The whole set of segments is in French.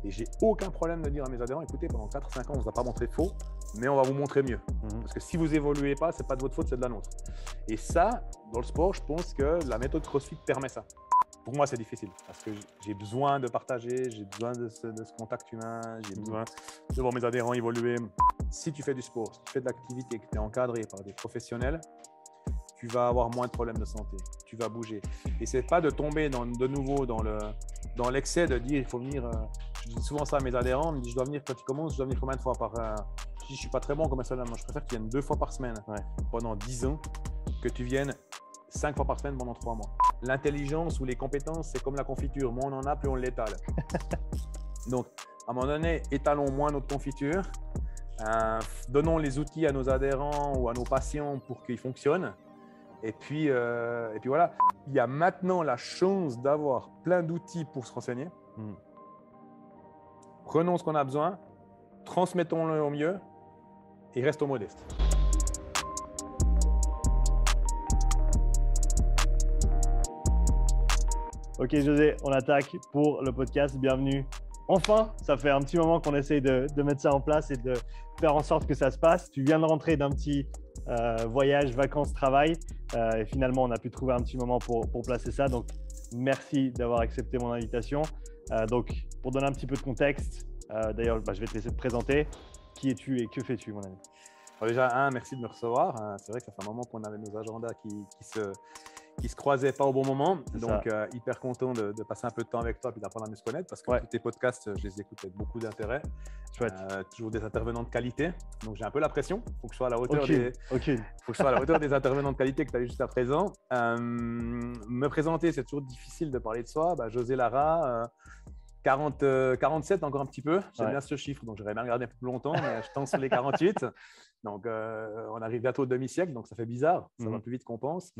Et j'ai aucun problème de dire à mes adhérents, écoutez, pendant 4-5 ans, on ne vous a pas montré faux, mais on va vous montrer mieux. Parce que si vous évoluez pas, ce n'est pas de votre faute, c'est de la nôtre. Et ça, dans le sport, je pense que la méthode CrossFit permet ça. Pour moi, c'est difficile parce que j'ai besoin de partager, j'ai besoin de ce contact humain, j'ai besoin de voir mes adhérents évoluer. Si tu fais du sport, si tu fais de l'activité, que tu es encadré par des professionnels, tu vas avoir moins de problèmes de santé, tu vas bouger. Et ce n'est pas de tomber de nouveau dans l'excès de dire il faut venir. Je dis souvent ça à mes adhérents, on me dit je dois venir quand tu commences, je dois venir combien de fois par. Je dis je ne suis pas très bon comme ça, moi je préfère que tu viennes 2 fois par semaine pendant 10 ans que tu viennes 5 fois par semaine pendant 3 mois. L'intelligence ou les compétences, c'est comme la confiture. Moins on en a, plus on l'étale. Donc, à un moment donné, étalons moins notre confiture. Donnons les outils à nos adhérents ou à nos patients pour qu'ils fonctionnent. Et puis voilà. Il y a maintenant la chance d'avoir plein d'outils pour se renseigner. Prenons ce qu'on a besoin, transmettons-le au mieux et restons modestes. Ok José, on attaque pour le podcast. Bienvenue. Enfin, ça fait un petit moment qu'on essaye de mettre ça en place et de faire en sorte que ça se passe. Tu viens de rentrer d'un petit voyage, vacances, travail. Et finalement, on a pu trouver un petit moment pour placer ça. Donc, merci d'avoir accepté mon invitation. Donc, pour donner un petit peu de contexte, d'ailleurs, je vais te laisser te présenter. Qui es-tu et que fais-tu, mon ami? Alors déjà, merci de me recevoir. C'est vrai que ça fait un moment qu'on avait nos agendas qui se croisaient pas au bon moment. Donc, hyper content de passer un peu de temps avec toi et d'apprendre à mieux se connaître parce que tous tes podcasts, je les écoute avec beaucoup d'intérêt. Toujours des intervenants de qualité. Donc, j'ai un peu la pression. Il faut que je sois à la hauteur faut que je sois à la hauteur des intervenants de qualité que tu as eu juste à présent. Me présenter, c'est toujours difficile de parler de soi. José Lara, 47 encore un petit peu. J'aime bien ce chiffre, donc j'aurais bien regardé un peu plus longtemps, mais je tends sur les 48. Donc, on arrive bientôt au demi-siècle, donc ça fait bizarre. Ça va plus vite qu'on pense.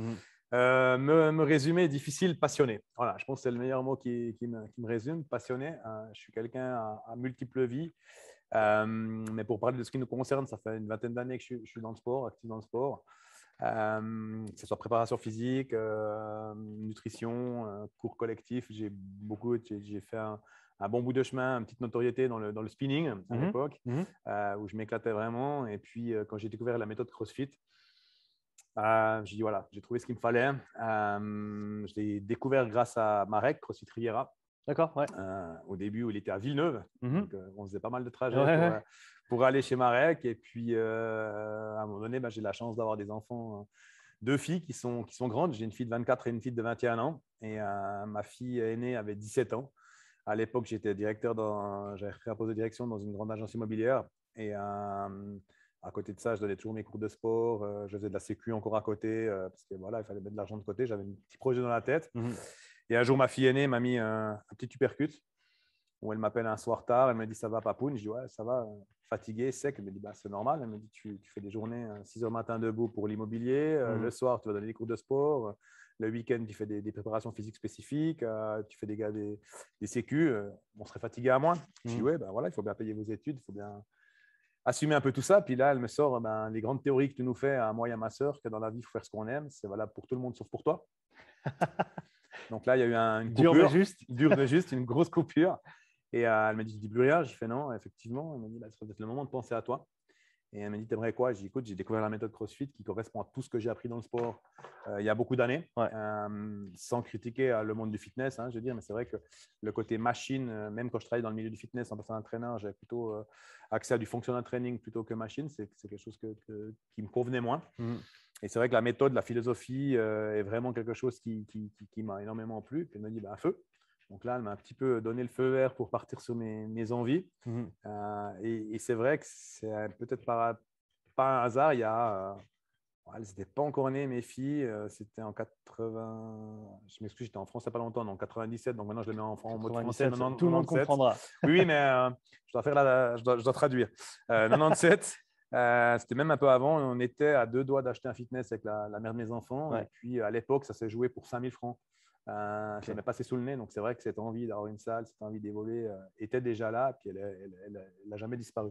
Me résumer, difficile, passionné. Voilà, je pense que c'est le meilleur mot qui me résume, passionné. Je suis quelqu'un à multiples vies. Mais pour parler de ce qui nous concerne, ça fait une vingtaine d'années que je suis dans le sport, actif dans le sport. Que ce soit préparation physique, nutrition, cours collectif. J'ai fait un bon bout de chemin, une petite notoriété dans le spinning à l'époque, où je m'éclatais vraiment. Et puis, quand j'ai découvert la méthode CrossFit, j'ai dit voilà, j'ai trouvé ce qu'il me fallait. Je l'ai découvert grâce à Marek, CrossFit Riviera. D'accord, au début, où il était à Villeneuve. Donc, on faisait pas mal de trajets pour aller chez Marek. Et puis, à un moment donné, j'ai la chance d'avoir des enfants, 2 filles qui sont grandes. J'ai une fille de 24 et une fille de 21 ans. Et ma fille aînée avait 17 ans. À l'époque, j'étais j'avais pris un poste de direction dans une grande agence immobilière. Et à côté de ça, je donnais toujours mes cours de sport. Je faisais de la sécu encore à côté parce que voilà, il fallait mettre de l'argent de côté. J'avais un petit projet dans la tête. Et un jour, ma fille aînée m'a mis un petit uppercut où elle m'appelle un soir tard. Elle me dit ça va, Papoun? Je dis ouais, ça va, fatigué, sec. Elle me dit c'est normal. Elle me dit tu fais des journées 6 heures matin debout pour l'immobilier. Le soir, tu vas donner des cours de sport. Le week-end, tu fais des préparations physiques spécifiques. Tu fais des sécu. On serait fatigué à moins. Je dis ouais, voilà, il faut bien payer vos études. Il faut bien assumer un peu tout ça. Puis là, elle me sort les grandes théories que tu nous fais à moi et à ma sœur, que dans la vie, il faut faire ce qu'on aime. C'est valable pour tout le monde sauf pour toi. Donc là, il y a eu une coupure. Dur de juste, une grosse coupure. Et elle m'a dit, je dis plus rien. J'ai fait non, effectivement. Elle m'a dit, c'est peut-être le moment de penser à toi. Et elle m'a dit, t'aimerais quoi? J'ai dit, écoute, j'ai découvert la méthode CrossFit qui correspond à tout ce que j'ai appris dans le sport il y a beaucoup d'années, sans critiquer le monde du fitness, je veux dire, mais c'est vrai que le côté machine, même quand je travaillais dans le milieu du fitness en personal trainer, j'avais plutôt accès à du functional training plutôt que machine. C'est quelque chose qui me convenait moins. Et c'est vrai que la méthode, la philosophie est vraiment quelque chose qui m'a énormément plu. Puis elle m'a dit, feu. Donc là, elle m'a un petit peu donné le feu vert pour partir sur mes envies. Et c'est vrai que c'est peut-être pas un hasard. Il y a, elles n'étaient pas encore nées, mes filles. C'était en 80. Je m'excuse, j'étais en France il n'y a pas longtemps, en 97. Donc maintenant, je les mets en mode français. Tout le monde comprendra. Oui, mais je dois traduire. 97. C'était même un peu avant. On était à 2 doigts d'acheter un fitness avec la mère de mes enfants. Et puis, à l'époque, ça s'est joué pour 5 000 francs. Je l'ai passé sous le nez. Donc, c'est vrai que cette envie d'avoir une salle, cette envie d'évoluer était déjà là. Puis, elle n'a jamais disparu.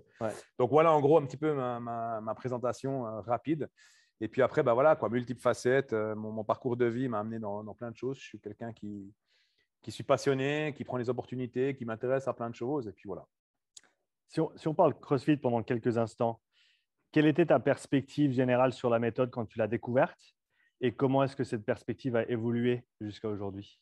Donc, voilà en gros un petit peu ma présentation rapide. Et puis après, voilà, multiples facettes. Mon parcours de vie m'a amené dans plein de choses. Je suis quelqu'un qui qui suis passionné, qui prend les opportunités, qui m'intéresse à plein de choses. Et puis voilà. Si on parle CrossFit pendant quelques instants, quelle était ta perspective générale sur la méthode quand tu l'as découverte et comment est-ce que cette perspective a évolué jusqu'à aujourd'hui?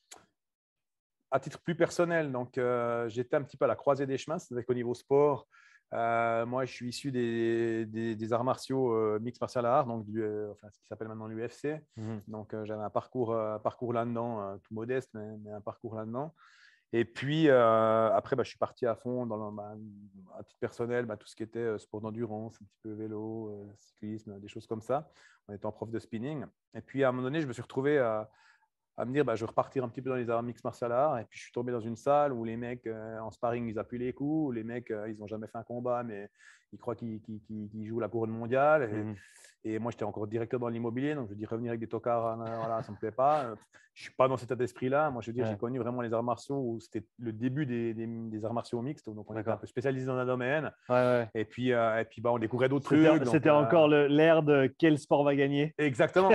À titre plus personnel, donc j'étais un petit peu à la croisée des chemins, c'est-à-dire qu'au niveau sport, moi je suis issu des arts martiaux mixed martial arts, donc enfin, ce qui s'appelle maintenant l'UFC. Donc j'avais un parcours là-dedans, tout modeste, mais un parcours là-dedans. Et puis après, je suis parti à fond à titre personnel, tout ce qui était sport d'endurance, un petit peu vélo, cyclisme, des choses comme ça, en étant prof de spinning. Et puis à un moment donné, je me suis retrouvé à me dire, je vais repartir un petit peu dans les arts mixed martial arts. Et puis, je suis tombé dans une salle où les mecs, en sparring, ils appuient les coups. Où les mecs, ils n'ont jamais fait un combat, mais ils croient qu'ils jouent la couronne mondiale. Et moi, j'étais encore directeur dans l'immobilier. Donc, je dis, revenir avec des tocards, voilà, ça ne me plaît pas. Je ne suis pas dans cet état d'esprit-là. Moi, je veux dire, j'ai connu vraiment les arts martiaux où c'était le début des arts martiaux mixtes. Donc, on était un peu spécialisé dans un domaine. Et puis, on découvrait d'autres trucs. C'était encore l'ère de quel sport va gagner. Exactement.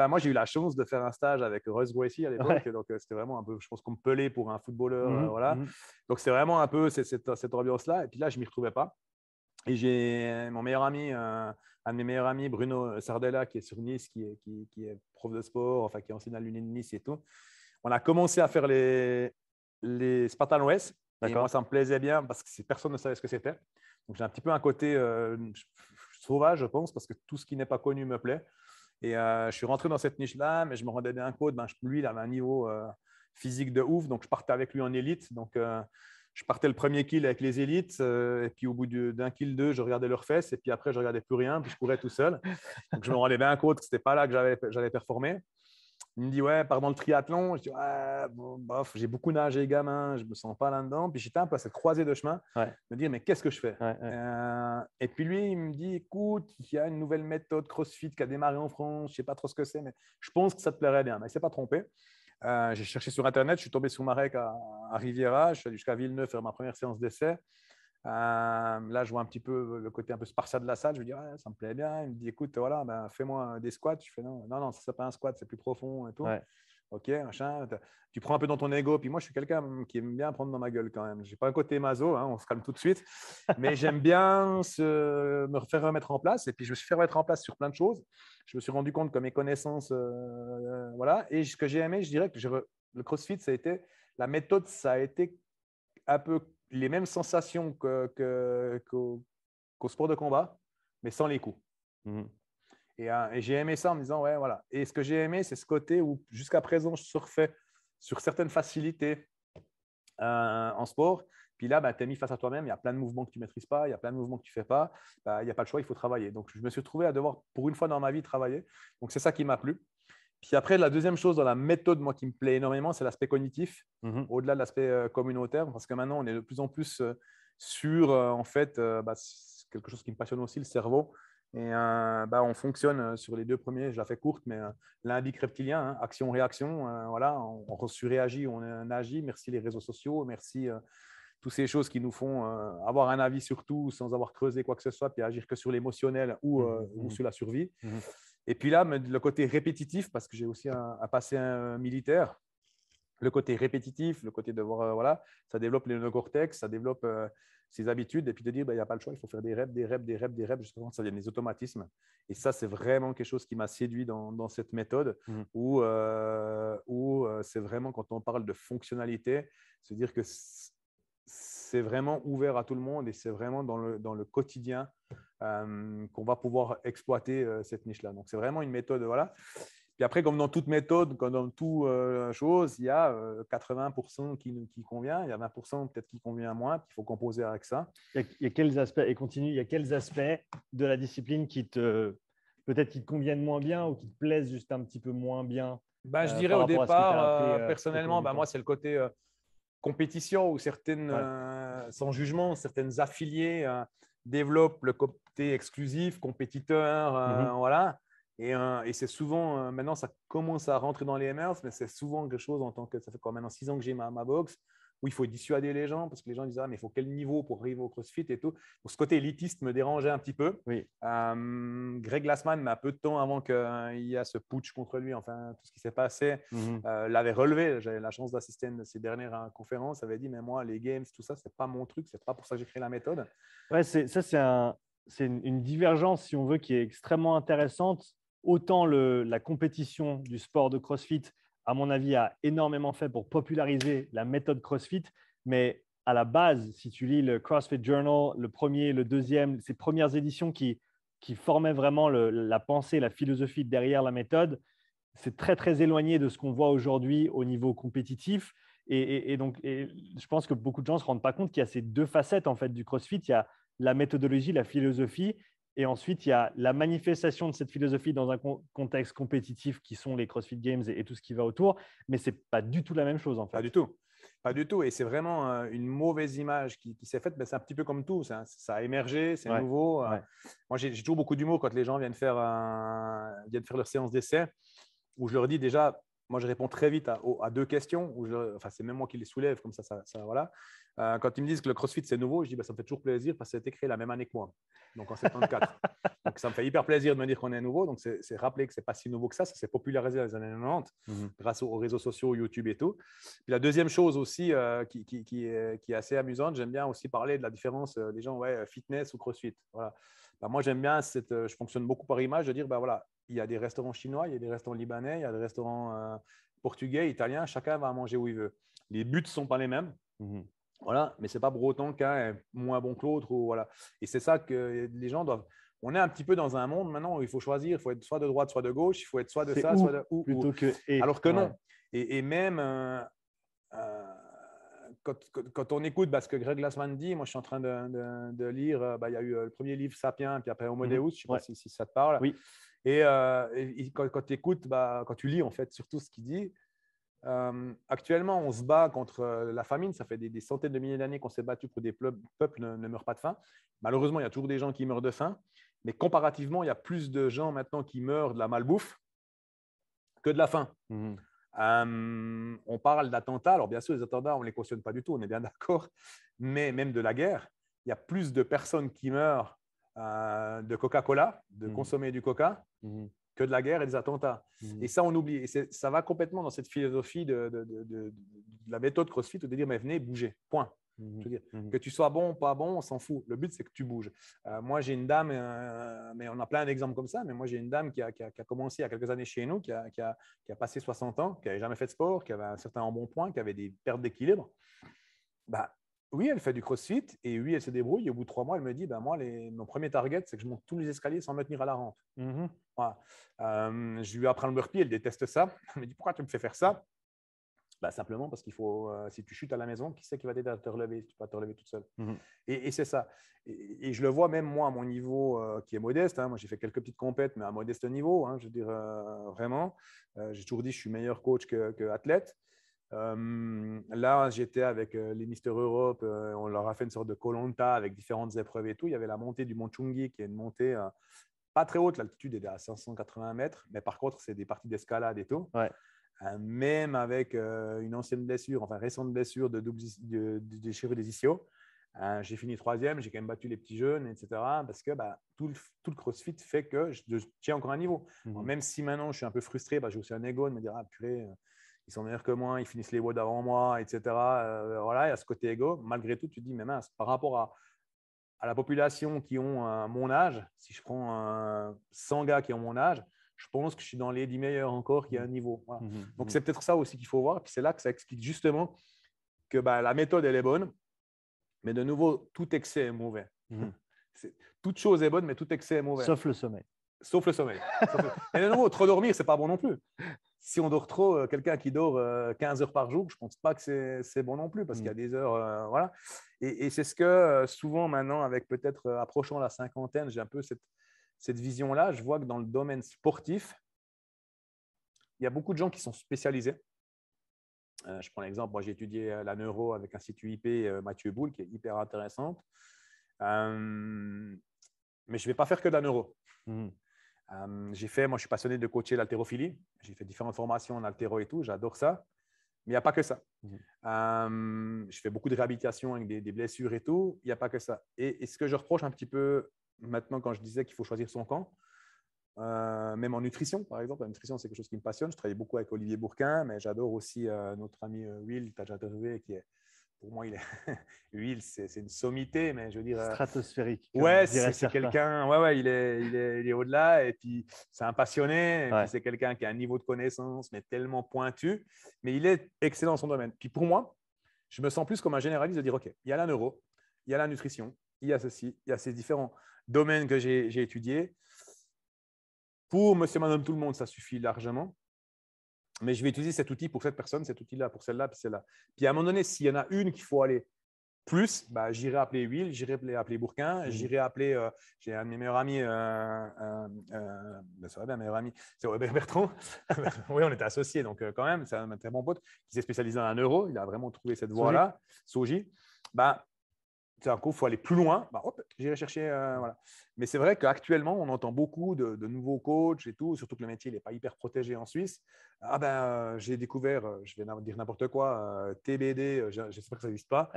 Moi, j'ai eu la chance de faire un stage avec Russ Gracie à l'époque. Donc, c'était vraiment un peu, je pense qu'on me pelait pour un footballeur. Voilà. Donc, c'est vraiment un peu cette ambiance-là. Et puis là, je ne m'y retrouvais pas. Et j'ai mon meilleur ami, un de mes meilleurs amis, Bruno Sardella, qui est sur Nice, qui est prof de sport, enfin, qui enseigne à l'Uni de Nice et tout. On a commencé à faire les Spartan Race. Et moi, ça me plaisait bien parce que personne ne savait ce que c'était. Donc, j'ai un petit peu un côté sauvage, je pense, parce que tout ce qui n'est pas connu me plaît. Et je suis rentré dans cette niche-là, mais je me rendais bien compte, lui, il avait un niveau physique de ouf, donc je partais avec lui en élite. Donc, je partais le premier kill avec les élites, et puis au bout d'un kill 2, je regardais leurs fesses, et puis après, je ne regardais plus rien, puis je courais tout seul. Donc, je me rendais bien compte que ce n'était pas là que j'allais performer. Il me dit, ouais, pars dans le triathlon. Je dis, ouais, bon, bof, j'ai beaucoup nagé, gamin, je ne me sens pas là-dedans. Puis j'étais un peu à cette croisée de chemin, me dire, mais qu'est-ce que je fais? Et puis lui, il me dit, écoute, il y a une nouvelle méthode CrossFit qui a démarré en France, je ne sais pas trop ce que c'est, mais je pense que ça te plairait bien. Mais il ne s'est pas trompé. J'ai cherché sur Internet, je suis tombé sur Marek à Riviera, je suis allé jusqu'à Villeneuve faire ma première séance d'essai. Là, je vois un petit peu le côté un peu spartiate de la salle. Je me dis, ouais, ça me plaît bien. Il me dit, écoute, voilà, fais-moi des squats. Je fais, non, ça, c'est pas un squat, c'est plus profond et tout. Ok, machin. Tu prends un peu dans ton ego. Puis moi, je suis quelqu'un qui aime bien prendre dans ma gueule quand même. Je n'ai pas un côté maso, on se calme tout de suite. Mais j'aime bien me faire remettre en place. Et puis, je me suis fait remettre en place sur plein de choses. Je me suis rendu compte que mes connaissances, voilà. Et ce que j'ai aimé, je dirais que le CrossFit, la méthode, ça a été un peu les mêmes sensations qu'au sport de combat, mais sans les coups. Et j'ai aimé ça en me disant, ouais, voilà. Et ce que j'ai aimé, c'est ce côté où jusqu'à présent, je surfais sur certaines facilités en sport. Puis là, tu es mis face à toi-même. Il y a plein de mouvements que tu ne maîtrises pas. Il y a plein de mouvements que tu ne fais pas. Il n'y a pas le choix, il faut travailler. Donc, je me suis retrouvé à devoir, pour une fois dans ma vie, travailler. Donc, c'est ça qui m'a plu. Puis après, la deuxième chose dans la méthode, moi, qui me plaît énormément, c'est l'aspect cognitif, au-delà de l'aspect communautaire, parce que maintenant, on est de plus en plus sur, en fait, c'est quelque chose qui me passionne aussi, le cerveau. Et on fonctionne sur les deux premiers, je la fais courte, mais limbique reptilien, action-réaction, voilà, on surréagit, on agit. Merci les réseaux sociaux, merci toutes ces choses qui nous font avoir un avis sur tout sans avoir creusé quoi que ce soit, puis agir que sur l'émotionnel ou sur la survie. Et puis là, le côté répétitif, parce que j'ai aussi un passé militaire, le côté répétitif, le côté de voir, voilà, ça développe les néocortex, ça développe ses habitudes, et puis de dire, il n'y a pas le choix, il faut faire des reps, jusqu'à ce que ça devienne des automatismes. Et ça, c'est vraiment quelque chose qui m'a séduit dans cette méthode, où c'est vraiment, quand on parle de fonctionnalité, c'est dire que c'est vraiment ouvert à tout le monde et c'est vraiment dans le quotidien qu'on va pouvoir exploiter cette niche-là. Donc, c'est vraiment une méthode, voilà. Puis après, comme dans toute méthode, comme dans toute chose, il y a 80% qui convient, il y a 20% peut-être qui convient moins, puis il faut composer avec ça. Il y a quels aspects, et continue, il y a quels aspects de la discipline peut-être qui te conviennent moins bien ou qui te plaisent juste un petit peu moins bien? Je dirais au départ, personnellement, moi, c'est le côté compétition où certaines, sans jugement, certaines affiliées développent le côté exclusif, compétiteur, voilà. Et c'est souvent, maintenant, ça commence à rentrer dans les mœurs, mais c'est souvent quelque chose en tant que, ça fait quoi maintenant 6 ans que j'ai ma boxe, où il faut dissuader les gens parce que les gens disent « Ah, mais il faut quel niveau pour arriver au CrossFit et tout ». Donc, ce côté élitiste me dérangeait un petit peu. Oui. Greg Glassman, mais un peu de temps avant qu'il y ait ce putsch contre lui, enfin, tout ce qui s'est passé, l'avait relevé. J'avais la chance d'assister à une de ses dernières conférences. Il avait dit « Mais moi, les games, tout ça, c'est pas mon truc. C'est pas pour ça que j'ai créé la méthode. » Ouais, c'est une divergence, si on veut, qui est extrêmement intéressante. Autant la compétition du sport de CrossFit, à mon avis, a énormément fait pour populariser la méthode CrossFit. Mais à la base, si tu lis le CrossFit Journal, le premier, le deuxième, ces premières éditions qui formaient vraiment la pensée, la philosophie derrière la méthode, c'est très, très éloigné de ce qu'on voit aujourd'hui au niveau compétitif. Et donc, je pense que beaucoup de gens ne se rendent pas compte qu'il y a ces deux facettes en fait, du CrossFit. Il y a la méthodologie, la philosophie, et ensuite, il y a la manifestation de cette philosophie dans un contexte compétitif qui sont les CrossFit Games et tout ce qui va autour. Mais ce n'est pas du tout la même chose en fait. Pas du tout. Pas du tout. Et c'est vraiment une mauvaise image qui s'est faite. Mais c'est un petit peu comme tout. Ça a émergé, c'est nouveau. Moi, j'ai toujours beaucoup d'humour quand les gens viennent faire leur séance d'essai, où je leur dis déjà, moi, je réponds très vite à deux questions. Enfin, c'est même moi qui les soulève, comme ça voilà. Quand ils me disent que le CrossFit, c'est nouveau, je dis, ça me fait toujours plaisir parce que ça a été créé la même année que moi, donc en 74. Donc, ça me fait hyper plaisir de me dire qu'on est nouveau. Donc, c'est rappeler que ce n'est pas si nouveau que ça. Ça s'est popularisé dans les années 90 grâce aux réseaux sociaux, YouTube et tout. Puis la deuxième chose aussi qui est assez amusante, j'aime bien aussi parler de la différence des gens, fitness ou CrossFit. Voilà. Moi, j'aime bien, je fonctionne beaucoup par image, de dire, voilà, il y a des restaurants chinois, il y a des restaurants libanais, il y a des restaurants portugais, italiens, chacun va manger où il veut. Les buts ne sont pas les mêmes. Voilà, mais ce n'est pas pour autant qu'un est moins bon que l'autre. Voilà. Et c'est ça que les gens doivent. On est un petit peu dans un monde maintenant où il faut choisir. Il faut être soit de droite, soit de gauche. Il faut être soit de ça, soit de ou. Plutôt que et. Alors que non. Et même quand on écoute ce que Greg Glassman dit, moi je suis en train de lire. Il y a eu le premier livre Sapiens, puis après Homo Deus. Je ne sais pas si ça te parle. Oui. Et quand tu écoutes, quand tu lis en fait surtout ce qu'il dit. Actuellement, on se bat contre la famine. Ça fait des centaines de milliers d'années qu'on s'est battu pour que des peuples ne meurent pas de faim. Malheureusement, il y a toujours des gens qui meurent de faim. Mais comparativement, il y a plus de gens maintenant qui meurent de la malbouffe que de la faim. On parle d'attentats. Alors, bien sûr, les attentats, on ne les cautionne pas du tout. On est bien d'accord. Mais même de la guerre, il y a plus de personnes qui meurent de Coca-Cola, de consommer du coca, que de la guerre et des attentats. Et ça, on oublie. Et ça va complètement dans cette philosophie de la méthode CrossFit de dire, mais venez, bougez, point. Je veux dire, que tu sois bon ou pas bon, on s'en fout. Le but, c'est que tu bouges. Moi, j'ai une dame, mais on a plein d'exemples comme ça, mais moi, j'ai une dame qui a commencé il y a quelques années chez nous, qui a passé 60 ans, qui n'avait jamais fait de sport, qui avait un certain embonpoint, qui avait des pertes d'équilibre. Oui, elle fait du CrossFit et oui, elle se débrouille. Et au bout de 3 mois, elle me dit, moi, mon premier target, c'est que je monte tous les escaliers sans me tenir à la rampe. Voilà. Je lui apprends le burpee, elle déteste ça. Elle me dit, pourquoi tu me fais faire ça? Simplement parce qu'il faut, si tu chutes à la maison, qui c'est qui va t'aider à te relever? Tu vas te relever toute seule. Et c'est ça. Et je le vois même moi à mon niveau qui est modeste. Moi, j'ai fait quelques petites compètes, mais à modeste niveau. Je veux dire, vraiment. J'ai toujours dit que je suis meilleur coach qu'athlète. Là, j'étais avec les Mister Europe. On leur a fait une sorte de Koh-Lanta avec différentes épreuves et tout. Il y avait la montée du Mont Chungi qui est une montée pas très haute. L'altitude est à 580 mètres. Mais par contre, c'est des parties d'escalade et tout. Même avec une ancienne blessure, enfin récente blessure de déchirure des ischios. J'ai fini 3e, j'ai quand même battu les petits jeunes, etc. Parce que tout le CrossFit fait que je tiens encore un niveau. Alors, même si maintenant je suis un peu frustré, j'ai aussi un ego de me dire, purée, ils sont meilleurs que moi, ils finissent les WOD avant moi, etc. Voilà, il y a ce côté ego. Malgré tout, tu te dis, mais mince, par rapport à la population qui ont mon âge, si je prends 100 gars qui ont mon âge, je pense que je suis dans les 10 meilleurs encore qui a un niveau. Voilà. Donc, c'est peut-être ça aussi qu'il faut voir. Puis c'est là que ça explique justement que la méthode, elle est bonne. Mais de nouveau, tout excès est mauvais. Toute chose est bonne, mais tout excès est mauvais. Sauf le sommeil. Sauf le sommeil. Et de nouveau, trop dormir, ce n'est pas bon non plus. Si on dort trop, quelqu'un qui dort 15 heures par jour, je ne pense pas que c'est bon non plus parce qu'il y a des heures. Voilà. Et c'est ce que souvent maintenant, avec peut-être approchant la cinquantaine, j'ai un peu cette vision-là. Je vois que dans le domaine sportif, il y a beaucoup de gens qui sont spécialisés. Je prends l'exemple, moi j'ai étudié la neuro avec l'Institut IP Mathieu Boulle, qui est hyper intéressante. Mais je ne vais pas faire que de la neuro. Moi je suis passionné de coacher l'haltérophilie. J'ai fait différentes formations en haltéro et tout, j'adore ça. Mais il n'y a pas que ça. Je fais beaucoup de réhabilitation avec des blessures et tout. Il n'y a pas que ça. Et ce que je reproche un petit peu maintenant quand je disais qu'il faut choisir son camp, même en nutrition, par exemple. La nutrition, c'est quelque chose qui me passionne. Je travaille beaucoup avec Olivier Bourquin, mais j'adore aussi notre ami Will, tu as déjà interviewé, qui est, pour moi, Will, c'est une sommité, mais je veux dire… stratosphérique. Ouais, c'est quelqu'un, il est au-delà, et puis c'est un passionné, et puis c'est quelqu'un qui a un niveau de connaissance, mais tellement pointu, mais il est excellent dans son domaine. Puis pour moi, je me sens plus comme un généraliste de dire, OK, il y a la neuro, il y a la nutrition, il y a ceci, il y a ces différents domaines que j'ai étudiés. Pour monsieur, madame, tout le monde, ça suffit largement. Mais je vais utiliser cet outil pour cette personne, cet outil-là pour celle-là, puis celle-là. Puis à un moment donné, s'il y en a une qu'il faut aller plus, j'irai appeler Will, j'irai appeler Bourquin, j'irai appeler, j'ai un de mes meilleurs amis, ça va bien, meilleur ami, c'est Robert Bertrand. Oui, on était associés, donc quand même, c'est un très bon pote qui s'est spécialisé en neuro, il a vraiment trouvé cette voie-là, Soji. C'est un coup, il faut aller plus loin. J'irai chercher. Voilà. Mais c'est vrai qu'actuellement, on entend beaucoup de nouveaux coachs et tout, surtout que le métier n'est pas hyper protégé en Suisse. J'ai découvert, je vais dire n'importe quoi, TBD, j'espère que ça n'existe pas.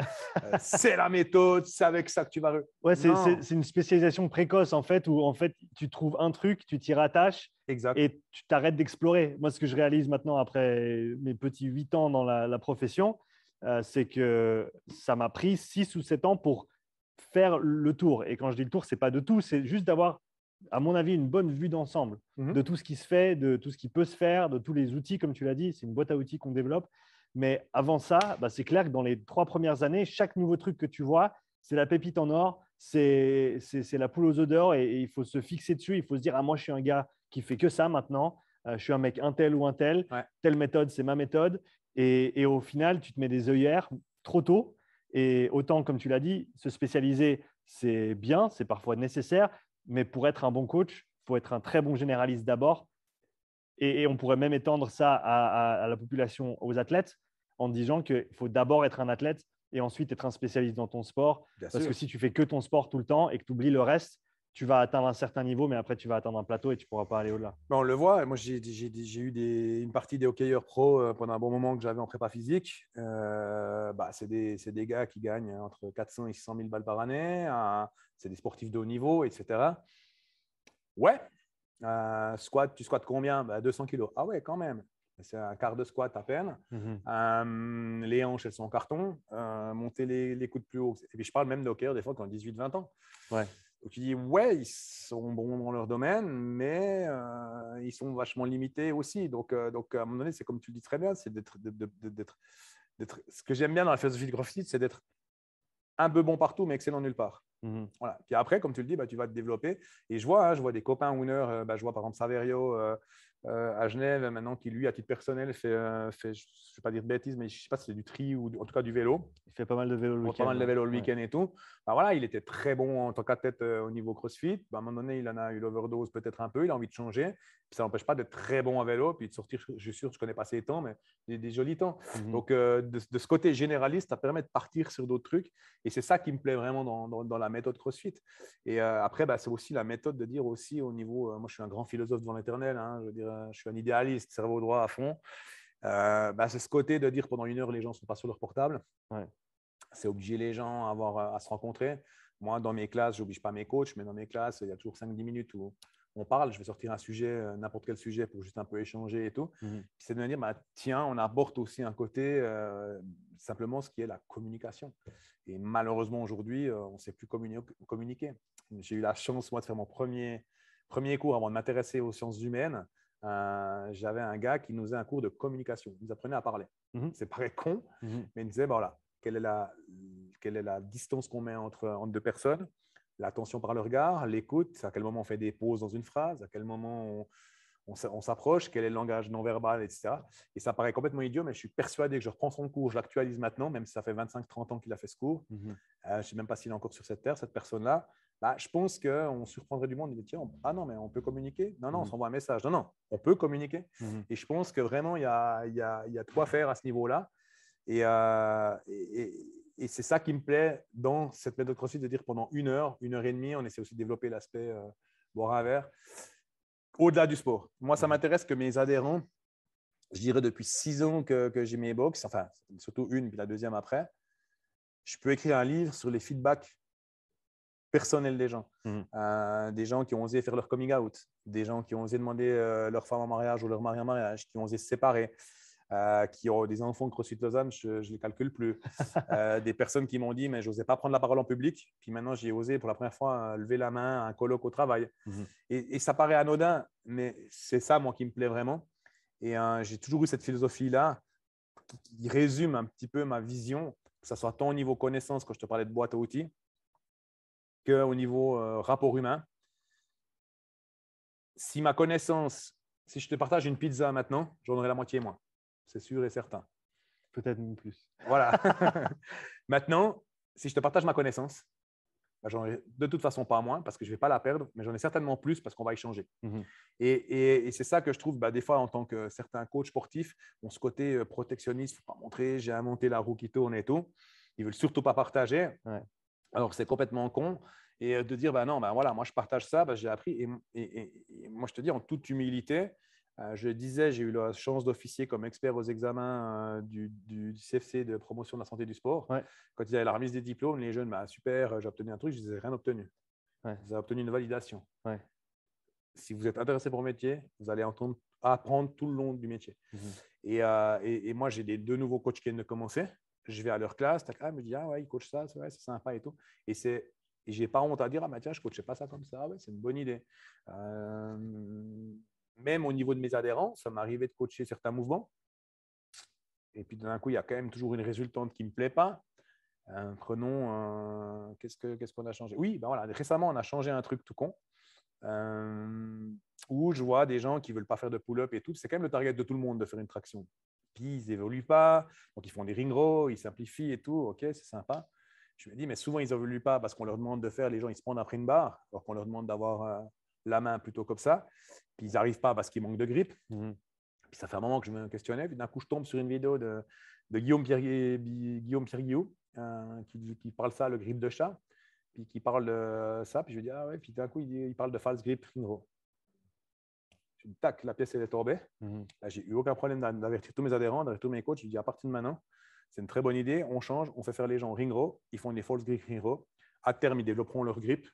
C'est la méthode, c'est avec ça que tu vas… Ouais, c'est une spécialisation précoce en fait, où en fait, tu trouves un truc, tu t'y rattaches et tu t'arrêtes d'explorer. Moi, ce que je réalise maintenant après mes petits 8 ans dans la profession, c'est que ça m'a pris 6 ou 7 ans pour faire le tour. Et quand je dis le tour, ce n'est pas de tout, c'est juste d'avoir, à mon avis, une bonne vue d'ensemble de tout ce qui se fait, de tout ce qui peut se faire, de tous les outils, comme tu l'as dit. C'est une boîte à outils qu'on développe. Mais avant ça, c'est clair que dans les 3 premières années, chaque nouveau truc que tu vois, c'est la pépite en or, c'est la poule aux œufs d'or et il faut se fixer dessus. Il faut se dire, moi, je suis un gars qui fait que ça maintenant. Je suis un mec un tel ou un tel. Telle méthode, c'est ma méthode. Et au final, tu te mets des œillères trop tôt. Et autant, comme tu l'as dit, se spécialiser, c'est bien, c'est parfois nécessaire. Mais pour être un bon coach, il faut être un très bon généraliste d'abord. Et on pourrait même étendre ça à la population, aux athlètes, en disant qu'il faut d'abord être un athlète et ensuite être un spécialiste dans ton sport. Parce que si tu fais que ton sport tout le temps et que tu oublies le reste, tu vas atteindre un certain niveau, mais après, tu vas atteindre un plateau et tu ne pourras pas aller au-delà. On le voit. Moi, j'ai eu une partie des hockeyeurs pro pendant un bon moment que j'avais en prépa physique. C'est des gars qui gagnent entre 400 et 600 000 balles par année. C'est des sportifs de haut niveau, etc. Ouais. Squat, tu squattes combien? 200 kilos. Ah ouais, quand même. C'est un quart de squat à peine. Les hanches, elles sont en carton. Monter les coudes plus haut. Et puis, je parle même de hockeyeurs des fois qui ont 18-20 ans. Ouais. Donc, tu dis, ouais, ils sont bons dans leur domaine, mais ils sont vachement limités aussi. Donc, à un moment donné, c'est comme tu le dis très bien, c'est d'être… Ce que j'aime bien dans la philosophie de CrossFit, c'est d'être un peu bon partout, mais excellent nulle part. Voilà. Puis après, comme tu le dis, tu vas te développer. Et je vois des copains winners. Je vois par exemple Saverio à Genève, maintenant, qui lui, à titre personnel, fait je ne vais pas dire de bêtises, mais je ne sais pas si c'est du tri ou en tout cas du vélo. Il fait pas mal de vélo le week-end. Pas mal de vélo le week-end et tout. Voilà, il était très bon en tant qu'athlète au niveau CrossFit. À un moment donné, il en a eu l'overdose peut-être un peu. Il a envie de changer. Puis ça n'empêche pas d'être très bon en vélo. Puis de sortir, je suis sûr, je ne connais pas ses temps, mais des jolis temps. Donc, de ce côté généraliste, ça permet de partir sur d'autres trucs. Et c'est ça qui me plaît vraiment dans la méthode CrossFit. Et après, c'est aussi la méthode de dire aussi au niveau… moi, je suis un grand philosophe devant l'éternel. Je veux dire, je suis un idéaliste, cerveau droit à fond. C'est ce côté de dire pendant 1 heure, les gens ne sont pas sur leur portable. C'est obliger les gens à se rencontrer. Moi, dans mes classes, je n'oblige pas mes coachs, mais dans mes classes, il y a toujours 5-10 minutes où on parle. Je vais sortir un sujet, n'importe quel sujet, pour juste un peu échanger et tout. Puis c'est de me dire, tiens, on aborde aussi un côté, simplement ce qui est la communication. Et malheureusement, aujourd'hui, on ne sait plus communiquer. J'ai eu la chance, moi, de faire mon premier cours avant de m'intéresser aux sciences humaines. J'avais un gars qui nous faisait un cours de communication. Il nous apprenait à parler. C'est paraît con, mais il nous disait, voilà, quelle est la distance qu'on met entre 2 personnes, l'attention par le regard, l'écoute, à quel moment on fait des pauses dans une phrase, à quel moment on s'approche, quel est le langage non verbal, etc. Et ça paraît complètement idiot, mais je suis persuadé que je reprends son cours, je l'actualise maintenant, même si ça fait 25-30 ans qu'il a fait ce cours. Je ne sais même pas s'il est encore sur cette terre, cette personne-là. Je pense qu'on surprendrait du monde. Il dit, tiens, non, mais on peut communiquer. Non, on s'envoie un message. Non, on peut communiquer. Et je pense que vraiment, il y a de quoi faire à ce niveau-là. Et c'est ça qui me plaît dans cette méthode CrossFit, de dire pendant 1 heure, 1 heure et demie, on essaie aussi de développer l'aspect boire un verre au-delà du sport. Moi, ça m'intéresse que mes adhérents je dirais depuis 6 ans que j'ai mes box, enfin, surtout une, puis la deuxième après, je peux écrire un livre sur les feedbacks personnels des gens qui ont osé faire leur coming out, des gens qui ont osé demander leur femme en mariage ou leur mari en mariage, qui ont osé se séparer, qui ont des enfants de CrossFit Lausanne, je ne les calcule plus, des personnes qui m'ont dit mais je n'osais pas prendre la parole en public, puis maintenant j'ai osé pour la première fois lever la main à un colloque au travail. Et ça paraît anodin, mais c'est ça moi qui me plaît vraiment. Et j'ai toujours eu cette philosophie-là qui résume un petit peu ma vision, que ce soit tant au niveau connaissance, quand je te parlais de boîte à outils, qu'au niveau rapport humain. Si ma connaissance, si je te partage une pizza maintenant, j'en aurai la moitié moins. C'est sûr et certain. Peut-être même plus. Voilà. Maintenant, si je te partage ma connaissance, ben, j'en ai de toute façon pas moins parce que je ne vais pas la perdre, mais j'en ai certainement plus parce qu'on va échanger. Et c'est ça que je trouve, des fois, en tant que certains coachs sportifs, ont ce côté protectionniste, il ne faut pas montrer, j'ai inventé la roue qui tourne et tout. Ils ne veulent surtout pas partager. Ouais. Alors, c'est complètement con. Et de dire, non, voilà, moi, je partage ça, j'ai appris. Et moi, je te dis, en toute humilité, je disais, j'ai eu la chance d'officier comme expert aux examens du CFC de promotion de la santé du sport. Ouais. Quand il y avait la remise des diplômes, les jeunes, super, j'ai obtenu un truc, je n'ai rien obtenu. Ouais. Vous avez obtenu une validation. Ouais. Si vous êtes intéressé pour le métier, vous allez apprendre tout le long du métier. Et moi, j'ai deux nouveaux coachs qui viennent de commencer. Je vais à leur classe, me dit, ah ouais, ils coachent ça, c'est sympa et tout. Et je n'ai pas honte à dire, tiens, je ne coachais pas ça comme ça, ouais, c'est une bonne idée. Même au niveau de mes adhérents, ça m'arrivait de coacher certains mouvements. Et puis d'un coup, il y a quand même toujours une résultante qui ne me plaît pas. Prenons, qu'est-ce qu'on a changé? Oui, voilà, récemment, on a changé un truc tout con. Où je vois des gens qui ne veulent pas faire de pull-up et tout. C'est quand même le target de tout le monde de faire une traction. Puis ils n'évoluent pas, donc ils font des ring rows, ils simplifient et tout. Ok, c'est sympa. Je me dis, mais souvent ils n'évoluent pas parce qu'on leur demande de faire, les gens ils se prennent après une barre, alors qu'on leur demande d'avoir la main plutôt comme ça. Puis ils n'arrivent pas parce qu'ils manquent de grip. Puis ça fait un moment que je me questionnais. Puis d'un coup, je tombe sur une vidéo de Guillaume Pierre-Guillou qui parle ça, le grip de chat. Puis qui parle de ça, puis je lui dis, ah ouais, puis d'un coup, il parle de false grip ring row. Je dis, tac, la pièce, elle est tombée. Là, j'ai eu aucun problème d'avertir tous mes adhérents, d'avertir tous mes coachs. Je dis, à partir de maintenant, c'est une très bonne idée, on change, on fait faire les gens ring row, ils font des false grip ring row. À terme, ils développeront leur grip.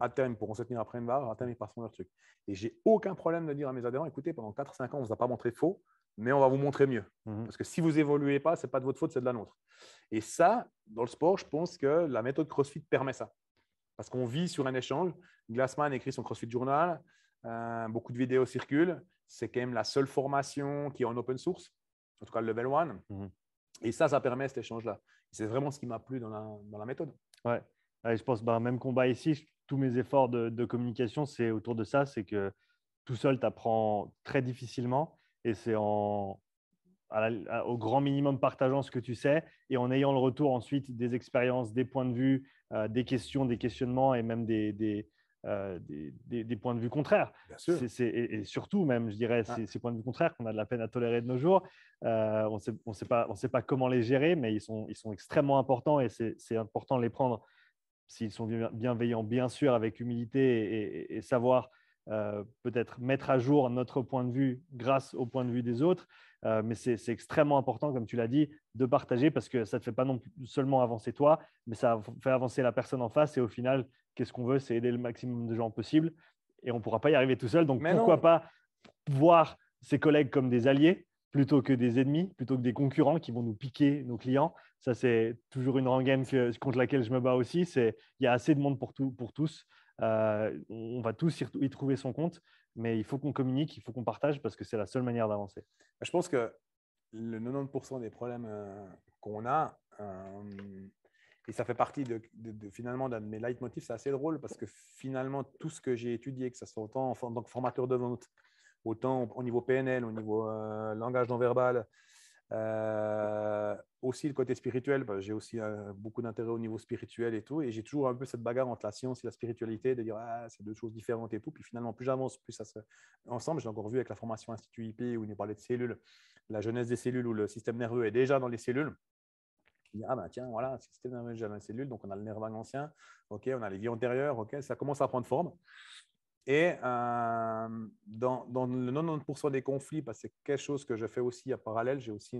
À terme, ils pourront se tenir après une barre. À terme, ils passeront leur truc. Et j'ai aucun problème de dire à mes adhérents, écoutez, pendant 4-5 ans, on ne vous a pas montré faux, mais on va vous montrer mieux. Parce que si vous évoluez pas, ce n'est pas de votre faute, c'est de la nôtre. Et ça, dans le sport, je pense que la méthode CrossFit permet ça. Parce qu'on vit sur un échange. Glassman écrit son CrossFit Journal. Beaucoup de vidéos circulent. C'est quand même la seule formation qui est en open source, en tout cas le level 1. Et ça permet cet échange-là. C'est vraiment ce qui m'a plu dans la méthode. Ouais. Je pense, même combat ici, tous mes efforts de communication, c'est autour de ça. C'est que tout seul, tu apprends très difficilement. Et c'est au grand minimum partageant ce que tu sais et en ayant le retour ensuite des expériences, des points de vue, des questions, des questionnements et même des points de vue contraires. Et surtout même, je dirais, ces points de vue contraires qu'on a de la peine à tolérer de nos jours. On ne sait pas comment les gérer, mais ils sont extrêmement importants et c'est important de les prendre s'ils sont bienveillants, bien sûr, avec humilité et savoir peut-être mettre à jour notre point de vue grâce au point de vue des autres. Mais c'est extrêmement important, comme tu l'as dit, de partager parce que ça ne te fait pas non plus seulement avancer toi, mais ça fait avancer la personne en face. Et au final, qu'est-ce qu'on veut? C'est aider le maximum de gens possible. Et on ne pourra pas y arriver tout seul. Donc, pourquoi pas voir ses collègues comme des alliés plutôt que des ennemis, plutôt que des concurrents qui vont nous piquer nos clients. Ça, c'est toujours une rengaine contre laquelle je me bats aussi. Il y a assez de monde pour tous. On va tous y trouver son compte, mais il faut qu'on communique, il faut qu'on partage parce que c'est la seule manière d'avancer. Je pense que le 90% des problèmes qu'on a, et ça fait partie finalement d'un de mes leitmotifs, c'est assez drôle parce que finalement, tout ce que j'ai étudié, que ce soit autant en tant que formateur de vente, autant au niveau PNL, au niveau langage non verbal, aussi le côté spirituel. J'ai aussi beaucoup d'intérêt au niveau spirituel et tout. Et j'ai toujours un peu cette bagarre entre la science et la spiritualité, de dire c'est deux choses différentes et tout. Puis finalement, plus j'avance, plus ça se ensemble. J'ai encore vu avec la formation Institut IP où il nous parlait de cellules, la jeunesse des cellules où le système nerveux est déjà dans les cellules. Je dis, tiens, voilà, le système nerveux est déjà dans les cellules. Donc on a le nerf vague ancien, ok, on a les vies antérieures, ok, ça commence à prendre forme. Et dans le 90% des conflits, parce que c'est quelque chose que je fais aussi en parallèle, j'ai aussi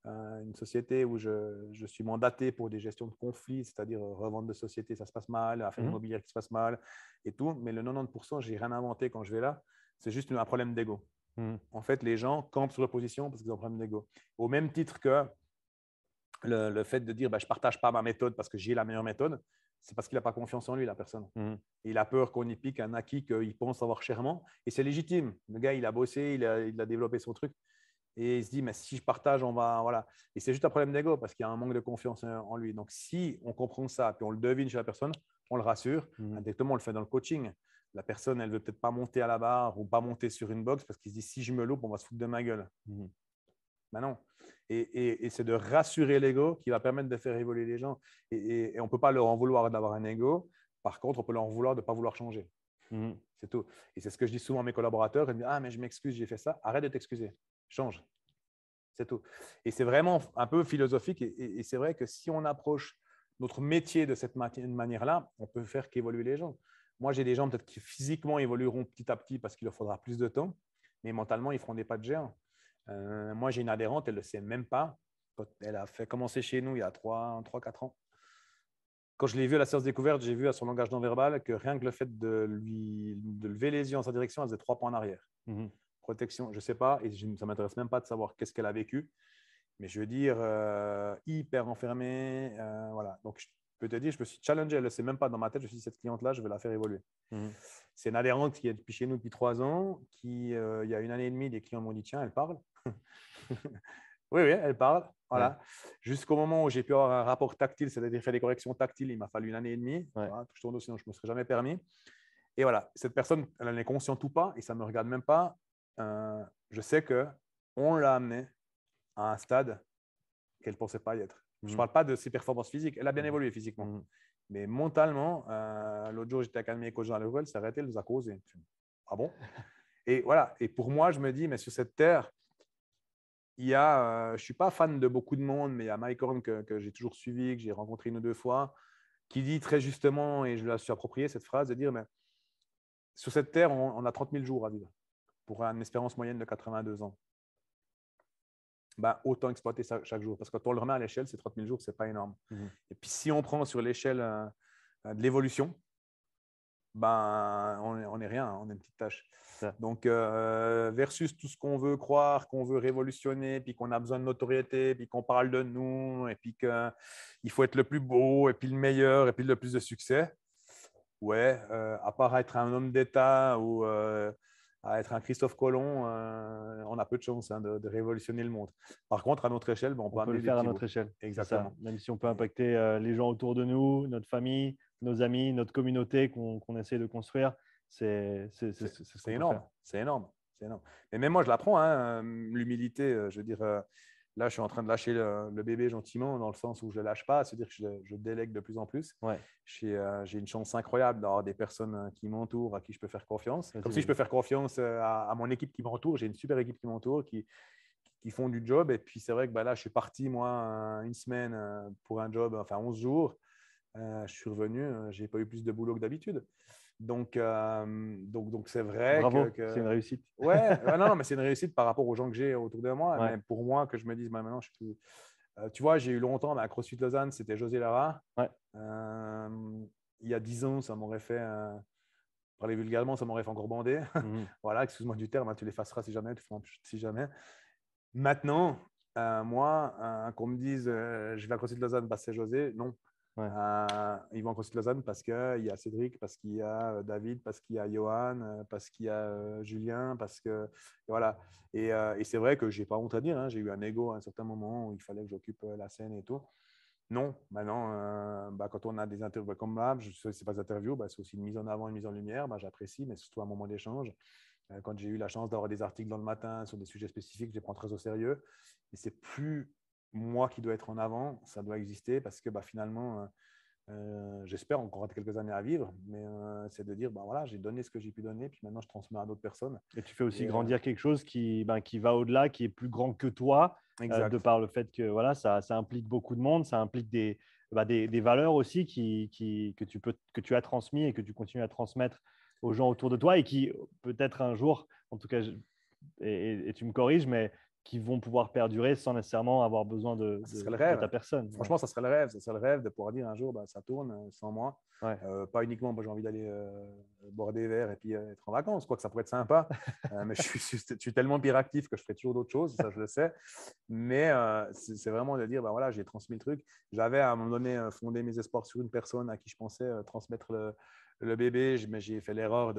une société où je suis mandaté pour des gestions de conflits, c'est-à-dire revente de société, ça se passe mal, affaires immobilières qui se passent mal et tout. Mais le 90%, je n'ai rien inventé quand je vais là. C'est juste un problème d'ego. En fait, les gens campent sur l'opposition parce qu'ils ont un problème d'ego. Au même titre que le fait de dire je ne partage pas ma méthode parce que j'ai la meilleure méthode, c'est parce qu'il n'a pas confiance en lui, la personne. Il a peur qu'on y pique un acquis qu'il pense avoir chèrement. Et c'est légitime. Le gars, il a bossé, il a développé son truc. Et il se dit, mais si je partage, on va. Voilà. Et c'est juste un problème d'ego parce qu'il y a un manque de confiance en lui. Donc, si on comprend ça, puis on le devine chez la personne, on le rassure. Indirectement, on le fait dans le coaching. La personne, elle ne veut peut-être pas monter à la barre ou pas monter sur une box parce qu'il se dit, si je me loupe, on va se foutre de ma gueule. Ben non. Et c'est de rassurer l'ego qui va permettre de faire évoluer les gens. Et on ne peut pas leur en vouloir d'avoir un ego. Par contre, on peut leur en vouloir de ne pas vouloir changer. C'est tout. Et c'est ce que je dis souvent à mes collaborateurs. Ils me disent, ah, mais je m'excuse, j'ai fait ça. Arrête de t'excuser. Change. C'est tout. Et c'est vraiment un peu philosophique. Et c'est vrai que si on approche notre métier de cette manière-là, on peut faire qu'évoluer les gens. Moi, j'ai des gens peut-être qui physiquement évolueront petit à petit parce qu'il leur faudra plus de temps, mais mentalement, ils feront des pas de géant. Moi, j'ai une adhérente, elle ne le sait même pas. Elle a fait commencer chez nous il y a 3-4 ans. Quand je l'ai vue à la séance découverte, j'ai vu à son langage non verbal que rien que le fait de lever les yeux en sa direction, elle faisait 3 pas en arrière. Protection, je ne sais pas, et ça ne m'intéresse même pas de savoir qu'est-ce qu'elle a vécu. Mais je veux dire, hyper enfermée. Voilà. Donc, je peux te dire, je me suis challengé, elle ne le sait même pas dans ma tête. Je me suis dit, cette cliente-là, je vais la faire évoluer. C'est une adhérente qui est depuis chez nous depuis 3 ans, qui, il y a 1 année et demie, les clients m'ont dit, tiens, elle parle. Oui, elle parle. Voilà. Ouais. Jusqu'au moment où j'ai pu avoir un rapport tactile, c'est-à-dire faire des corrections tactiles, il m'a fallu 1 année et demie. Ouais. Voilà, je tourne, sinon je ne me serais jamais permis. Et voilà, cette personne, elle en est consciente ou pas, et ça ne me regarde même pas. Je sais qu'on l'a amenée à un stade qu'elle ne pensait pas y être. Je ne parle pas de ses performances physiques. Elle a bien évolué physiquement. Mais mentalement, l'autre jour, j'étais à mes coachs dans le elle s'est arrêtée, elle nous a causé. Ah bon? Et voilà. Et pour moi, je me dis, mais sur cette terre, il y a, je ne suis pas fan de beaucoup de monde, mais il y a Mike Horn que j'ai toujours suivi, que j'ai rencontré 1 ou 2 fois, qui dit très justement, et je la suis approprié, cette phrase, de dire, mais sur cette terre, on a 30 000 jours à vivre pour une espérance moyenne de 82 ans. Ben, autant exploiter ça chaque jour. Parce que quand on le remet à l'échelle, ces 30 000 jours, ce n'est pas énorme. Et puis, si on prend sur l'échelle de l'évolution, ben, on n'est rien, on est une petite tâche. Donc, versus tout ce qu'on veut croire, qu'on veut révolutionner, puis qu'on a besoin de notoriété, puis qu'on parle de nous, et puis qu'il faut être le plus beau, et puis le meilleur, et puis le plus de succès. Ouais, à part être un homme d'État ou à être un Christophe Colomb, on a peu de chance de révolutionner le monde. Par contre, à notre échelle, on peut le faire à notre échelle. Exactement. Même si on peut impacter les gens autour de nous, notre famille, nos amis, notre communauté qu'on essaie de construire, c'est énorme. C'est énorme. Mais même moi, je l'apprends, hein, l'humilité. Je veux dire, là, je suis en train de lâcher le bébé gentiment, dans le sens où je ne le lâche pas, c'est-à-dire que je délègue de plus en plus. Ouais. J'ai une chance incroyable d'avoir des personnes qui m'entourent, à qui je peux faire confiance. Comme si je peux faire confiance à mon équipe qui m'entoure. J'ai une super équipe qui m'entoure, qui font du job. Et puis, c'est vrai que là, je suis parti, moi, 1 semaine pour un job, enfin 11 jours. Je suis revenu, je n'ai pas eu plus de boulot que d'habitude. Donc, c'est vrai. Bravo, c'est une réussite. Ouais, non, mais c'est une réussite par rapport aux gens que j'ai autour de moi. Ouais. Mais pour moi, que je me dise, maintenant, je suis plus. Tu vois, j'ai eu longtemps à CrossFit Lausanne, c'était José Lara. Ouais. Il y a 10 ans, ça m'aurait fait, parler vulgairement, ça m'aurait fait encore bander. Voilà, excuse-moi du terme, hein, tu l'effaceras si jamais, tu feras si jamais. Maintenant, moi, qu'on me dise, je vais à CrossFit Lausanne parce que c'est José, non. Ouais. Ils vont en CrossFit Lausanne parce qu'il y a Cédric, parce qu'il y a David, parce qu'il y a Johan, parce qu'il y a Julien, parce que voilà. Et c'est vrai que j'ai pas honte à dire, hein, j'ai eu un ego à un certain moment où il fallait que j'occupe la scène et tout. Non, maintenant, quand on a des interviews comme là, c'est pas des interviews, c'est aussi une mise en avant, une mise en lumière. J'apprécie, mais surtout un moment d'échange. Quand j'ai eu la chance d'avoir des articles dans le matin sur des sujets spécifiques, je les prends très au sérieux. Et c'est plus moi qui dois être en avant, ça doit exister parce que finalement, j'espère encore quelques années à vivre, mais c'est de dire, voilà, j'ai donné ce que j'ai pu donner, puis maintenant je transmets à d'autres personnes. Et tu fais aussi grandir quelque chose qui va au-delà, qui est plus grand que toi, de par le fait que voilà, ça implique beaucoup de monde, ça implique des valeurs aussi que tu as transmis et que tu continues à transmettre aux gens autour de toi et qui peut-être un jour, en tout cas, et tu me corriges, mais qui vont pouvoir perdurer sans nécessairement avoir besoin de serait le rêve. ta personne. Franchement, ça serait le rêve. Ça serait le rêve de pouvoir dire un jour, ça tourne sans moi. Ouais. Pas uniquement, moi j'ai envie d'aller boire des verres et puis être en vacances, quoi, que ça pourrait être sympa. Mais je suis tellement hyperactif que je ferai toujours d'autres choses, ça je le sais. Mais c'est vraiment de dire, voilà, j'ai transmis le truc. J'avais à un moment donné fondé mes espoirs sur une personne à qui je pensais transmettre le bébé, mais j'ai fait l'erreur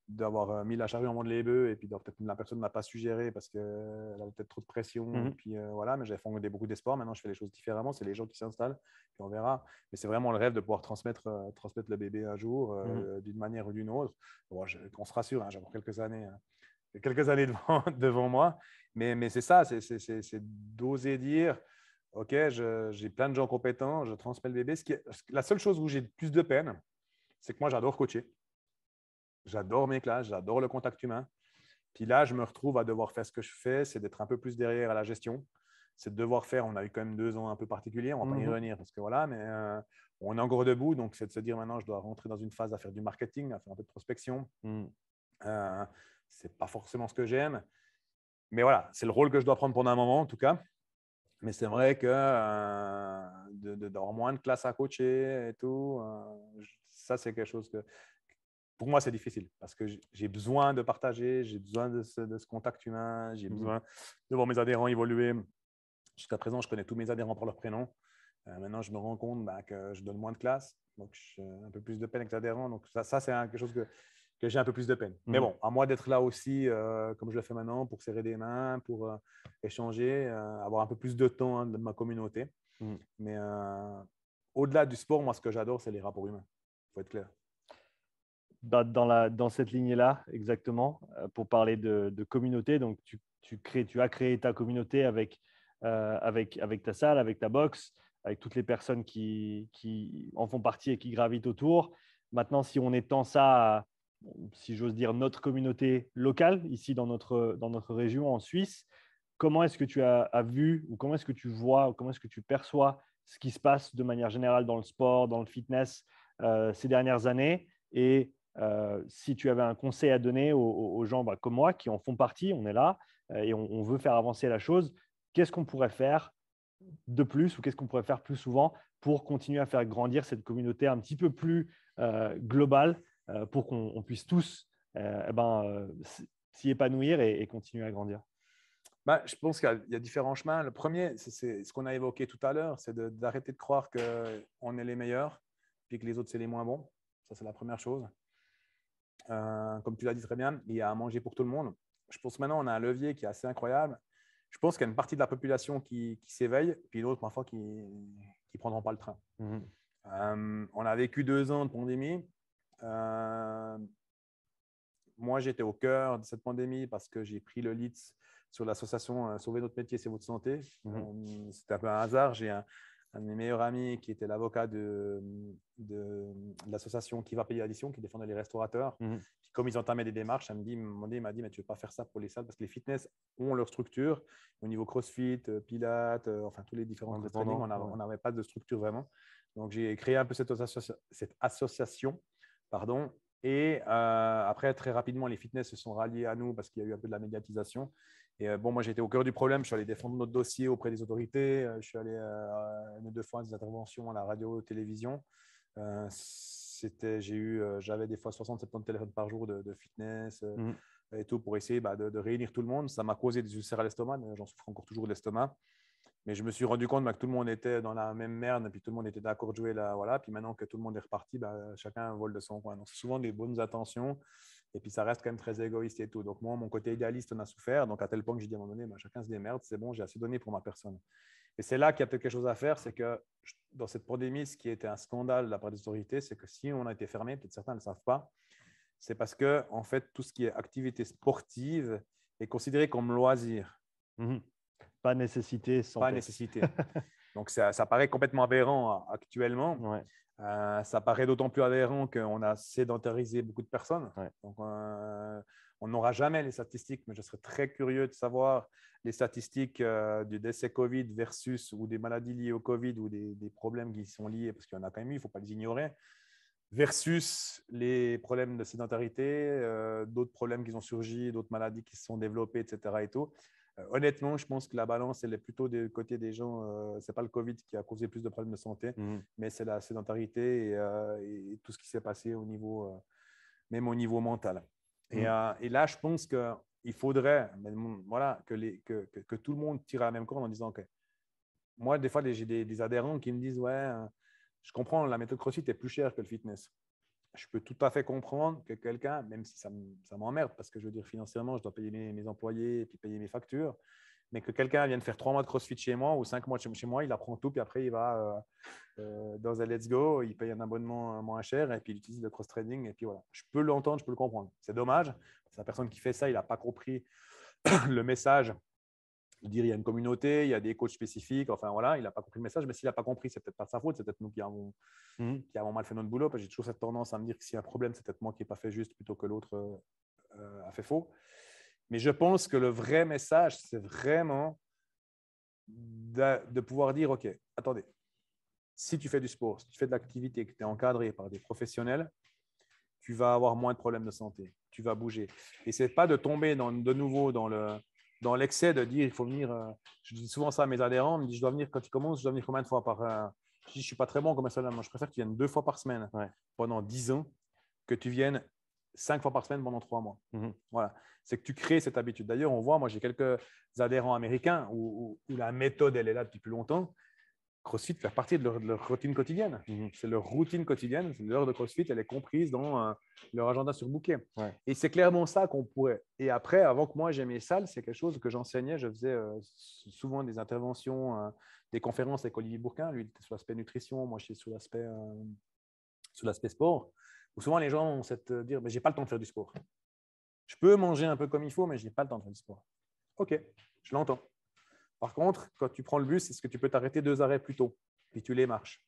d'avoir mis la charrue avant les bœufs et puis peut-être la personne ne m'a pas suggéré parce qu'elle avait peut-être trop de pression. Et puis voilà, mais j'avais fondé beaucoup d'espoir. Maintenant, je fais les choses différemment. C'est les gens qui s'installent, puis on verra. Mais c'est vraiment le rêve de pouvoir transmettre le bébé un jour d'une manière ou d'une autre. Bon, on se rassure, j'ai encore quelques années devant moi. Mais c'est ça, c'est d'oser dire, OK, j'ai plein de gens compétents, je transmets le bébé. La seule chose où j'ai plus de peine, c'est que moi, j'adore coacher. J'adore mes classes, j'adore le contact humain. Puis là, je me retrouve à devoir faire ce que je fais, c'est d'être un peu plus derrière à la gestion. C'est de devoir faire, on a eu quand même 2 ans un peu particuliers, on va pas y revenir parce que voilà, mais on est encore debout. Donc, c'est de se dire maintenant, je dois rentrer dans une phase à faire du marketing, à faire un peu de prospection. C'est pas forcément ce que j'aime. Mais voilà, c'est le rôle que je dois prendre pendant un moment en tout cas. Mais c'est vrai que d'avoir moins de classes à coacher et tout, ça, c'est quelque chose que, pour moi, c'est difficile parce que j'ai besoin de partager, j'ai besoin de ce contact humain, j'ai besoin de voir mes adhérents évoluer. Jusqu'à présent, je connais tous mes adhérents par leur prénom. Maintenant, je me rends compte que je donne moins de classes, donc j'ai un peu plus de peine avec les adhérents. Donc ça c'est quelque chose que j'ai un peu plus de peine. Mais bon, à moi d'être là aussi, comme je le fais maintenant, pour serrer des mains, pour échanger, avoir un peu plus de temps de ma communauté. Mais au-delà du sport, moi, ce que j'adore, c'est les rapports humains. Il faut être clair. Dans cette lignée-là, exactement, pour parler de communauté, donc tu as créé ta communauté avec ta salle, avec ta box, avec toutes les personnes qui en font partie et qui gravitent autour. Maintenant, si on étend ça à, si j'ose dire, notre communauté locale, ici dans notre région, en Suisse, comment est-ce que tu as vu ou comment est-ce que tu vois ou comment est-ce que tu perçois ce qui se passe de manière générale dans le sport, dans le fitness ces dernières années et si tu avais un conseil à donner aux gens comme moi qui en font partie, on est là et on veut faire avancer la chose, qu'est-ce qu'on pourrait faire de plus ou qu'est-ce qu'on pourrait faire plus souvent pour continuer à faire grandir cette communauté un petit peu plus globale pour qu'on puisse tous s'y épanouir et continuer à grandir? Je pense qu'il y a différents chemins. Le premier, c'est ce qu'on a évoqué tout à l'heure, c'est d'arrêter de croire qu'on est les meilleurs puis que les autres, c'est les moins bons. Ça, c'est la première chose. Comme tu l'as dit très bien, il y a à manger pour tout le monde. Je pense que maintenant, on a un levier qui est assez incroyable. Je pense qu'il y a une partie de la population qui s'éveille, puis d'autres, parfois, qui ne prendront pas le train. On a vécu 2 ans de pandémie. Moi, j'étais au cœur de cette pandémie parce que j'ai pris le lead sur l'association Sauver notre métier, c'est votre santé. C'était un peu un hasard. J'ai un de mes meilleurs amis qui était l'avocat de l'association Qui va payer l'addition, qui défendait les restaurateurs. Qui, comme ils entamaient des démarches, il m'a dit, mais tu ne veux pas faire ça pour les salles parce que les fitness ont leur structure. Au niveau CrossFit, Pilates, enfin tous les différents trainings, on n'avait pas de structure vraiment. Donc, j'ai créé un peu cette association. Pardon. Et après, très rapidement, les fitness se sont ralliés à nous parce qu'il y a eu un peu de la médiatisation. Et moi, j'étais au cœur du problème. Je suis allé défendre notre dossier auprès des autorités. Je suis allé 1 ou 2 fois à des interventions à la radio, télévision. J'avais des fois 60-70 téléphones par jour de fitness et tout pour essayer de réunir tout le monde. Ça m'a causé des ulcères à l'estomac. J'en souffre encore toujours de l'estomac. Mais je me suis rendu compte que tout le monde était dans la même merde, et puis tout le monde était d'accord de jouer là, voilà. Puis maintenant que tout le monde est reparti, chacun vole de son coin. Donc, c'est souvent des bonnes intentions, et puis ça reste quand même très égoïste et tout. Donc, moi, mon côté idéaliste en a souffert, donc à tel point que j'ai dit à un moment donné, chacun se démerde, c'est bon, j'ai assez donné pour ma personne. Et c'est là qu'il y a peut-être quelque chose à faire, c'est que dans cette pandémie, ce qui était un scandale de la part des autorités, c'est que si on a été fermé, peut-être certains ne le savent pas, c'est parce que, en fait, tout ce qui est activité sportive est considéré comme loisir. Pas nécessité, santé. Pas nécessité. Donc, ça paraît complètement aberrant actuellement. Ouais. Ça paraît d'autant plus aberrant qu'on a sédentarisé beaucoup de personnes. Ouais. Donc, on n'aura jamais les statistiques, mais je serais très curieux de savoir les statistiques du décès Covid versus ou des maladies liées au Covid ou des problèmes qui sont liés, parce qu'il y en a quand même eu, il ne faut pas les ignorer. versus les problèmes de sédentarité, d'autres problèmes qui ont surgi, d'autres maladies qui se sont développées, etc. Et tout. Honnêtement, je pense que la balance, elle est plutôt du côté des gens. Ce n'est pas le Covid qui a causé plus de problèmes de santé, mais c'est la sédentarité et tout ce qui s'est passé au niveau, même au niveau mental. Et là, je pense qu'il faudrait voilà, que tout le monde tire à la même corde en disant OK. Moi, des fois, j'ai des adhérents qui me disent ouais, je comprends, la méthode CrossFit est plus chère que le fitness. Je peux tout à fait comprendre que quelqu'un, même si ça m'emmerde, parce que je veux dire, financièrement, je dois payer mes employés et puis payer mes factures, mais que quelqu'un vienne faire 3 mois de CrossFit chez moi ou 5 mois chez moi, il apprend tout, puis après, il va dans un Let's Go, il paye un abonnement moins cher et puis il utilise le cross-training. Et puis voilà, je peux l'entendre, je peux le comprendre. C'est dommage, c'est la personne qui fait ça, il n'a pas compris le message. Dire il y a une communauté, il y a des coachs spécifiques, enfin voilà, il n'a pas compris le message, mais s'il n'a pas compris, c'est peut-être pas de sa faute, c'est peut-être nous qui avons mal fait notre boulot. J'ai toujours cette tendance à me dire que s'il y a un problème, c'est peut-être moi qui n'ai pas fait juste plutôt que l'autre a fait faux. Mais je pense que le vrai message, c'est vraiment de pouvoir dire, OK, attendez, si tu fais du sport, si tu fais de l'activité, que tu es encadré par des professionnels, tu vas avoir moins de problèmes de santé, tu vas bouger. Et ce n'est pas de tomber de nouveau dans l'excès de dire il faut venir. Je dis souvent ça à mes adhérents, ils me disent je dois venir quand tu commences, je dois venir combien de fois par. Je dis je ne suis pas très bon comme ça. Moi, je préfère que tu viennes 2 fois par semaine pendant 10 ans que tu viennes 5 fois par semaine pendant 3 mois. Voilà. C'est que tu crées cette habitude. D'ailleurs, on voit, moi, j'ai quelques adhérents américains où la méthode, elle est là depuis plus longtemps. CrossFit fait partie de leur routine quotidienne. C'est leur routine quotidienne. L'heure de CrossFit, elle est comprise dans leur agenda surbooké. Et c'est clairement ça qu'on pourrait. Et après, avant que moi j'aie mes salles, c'est quelque chose que j'enseignais. Je faisais souvent des interventions, des conférences avec Olivier Bourquin. Lui, il était sur l'aspect nutrition. Moi, je suis sur l'aspect sport. Où souvent, les gens ont cette dire mais j'ai pas le temps de faire du sport. Je peux manger un peu comme il faut, mais je n'ai pas le temps de faire du sport. OK, je l'entends. Par contre, quand tu prends le bus, est-ce que tu peux t'arrêter 2 arrêts plus tôt? Puis tu les marches.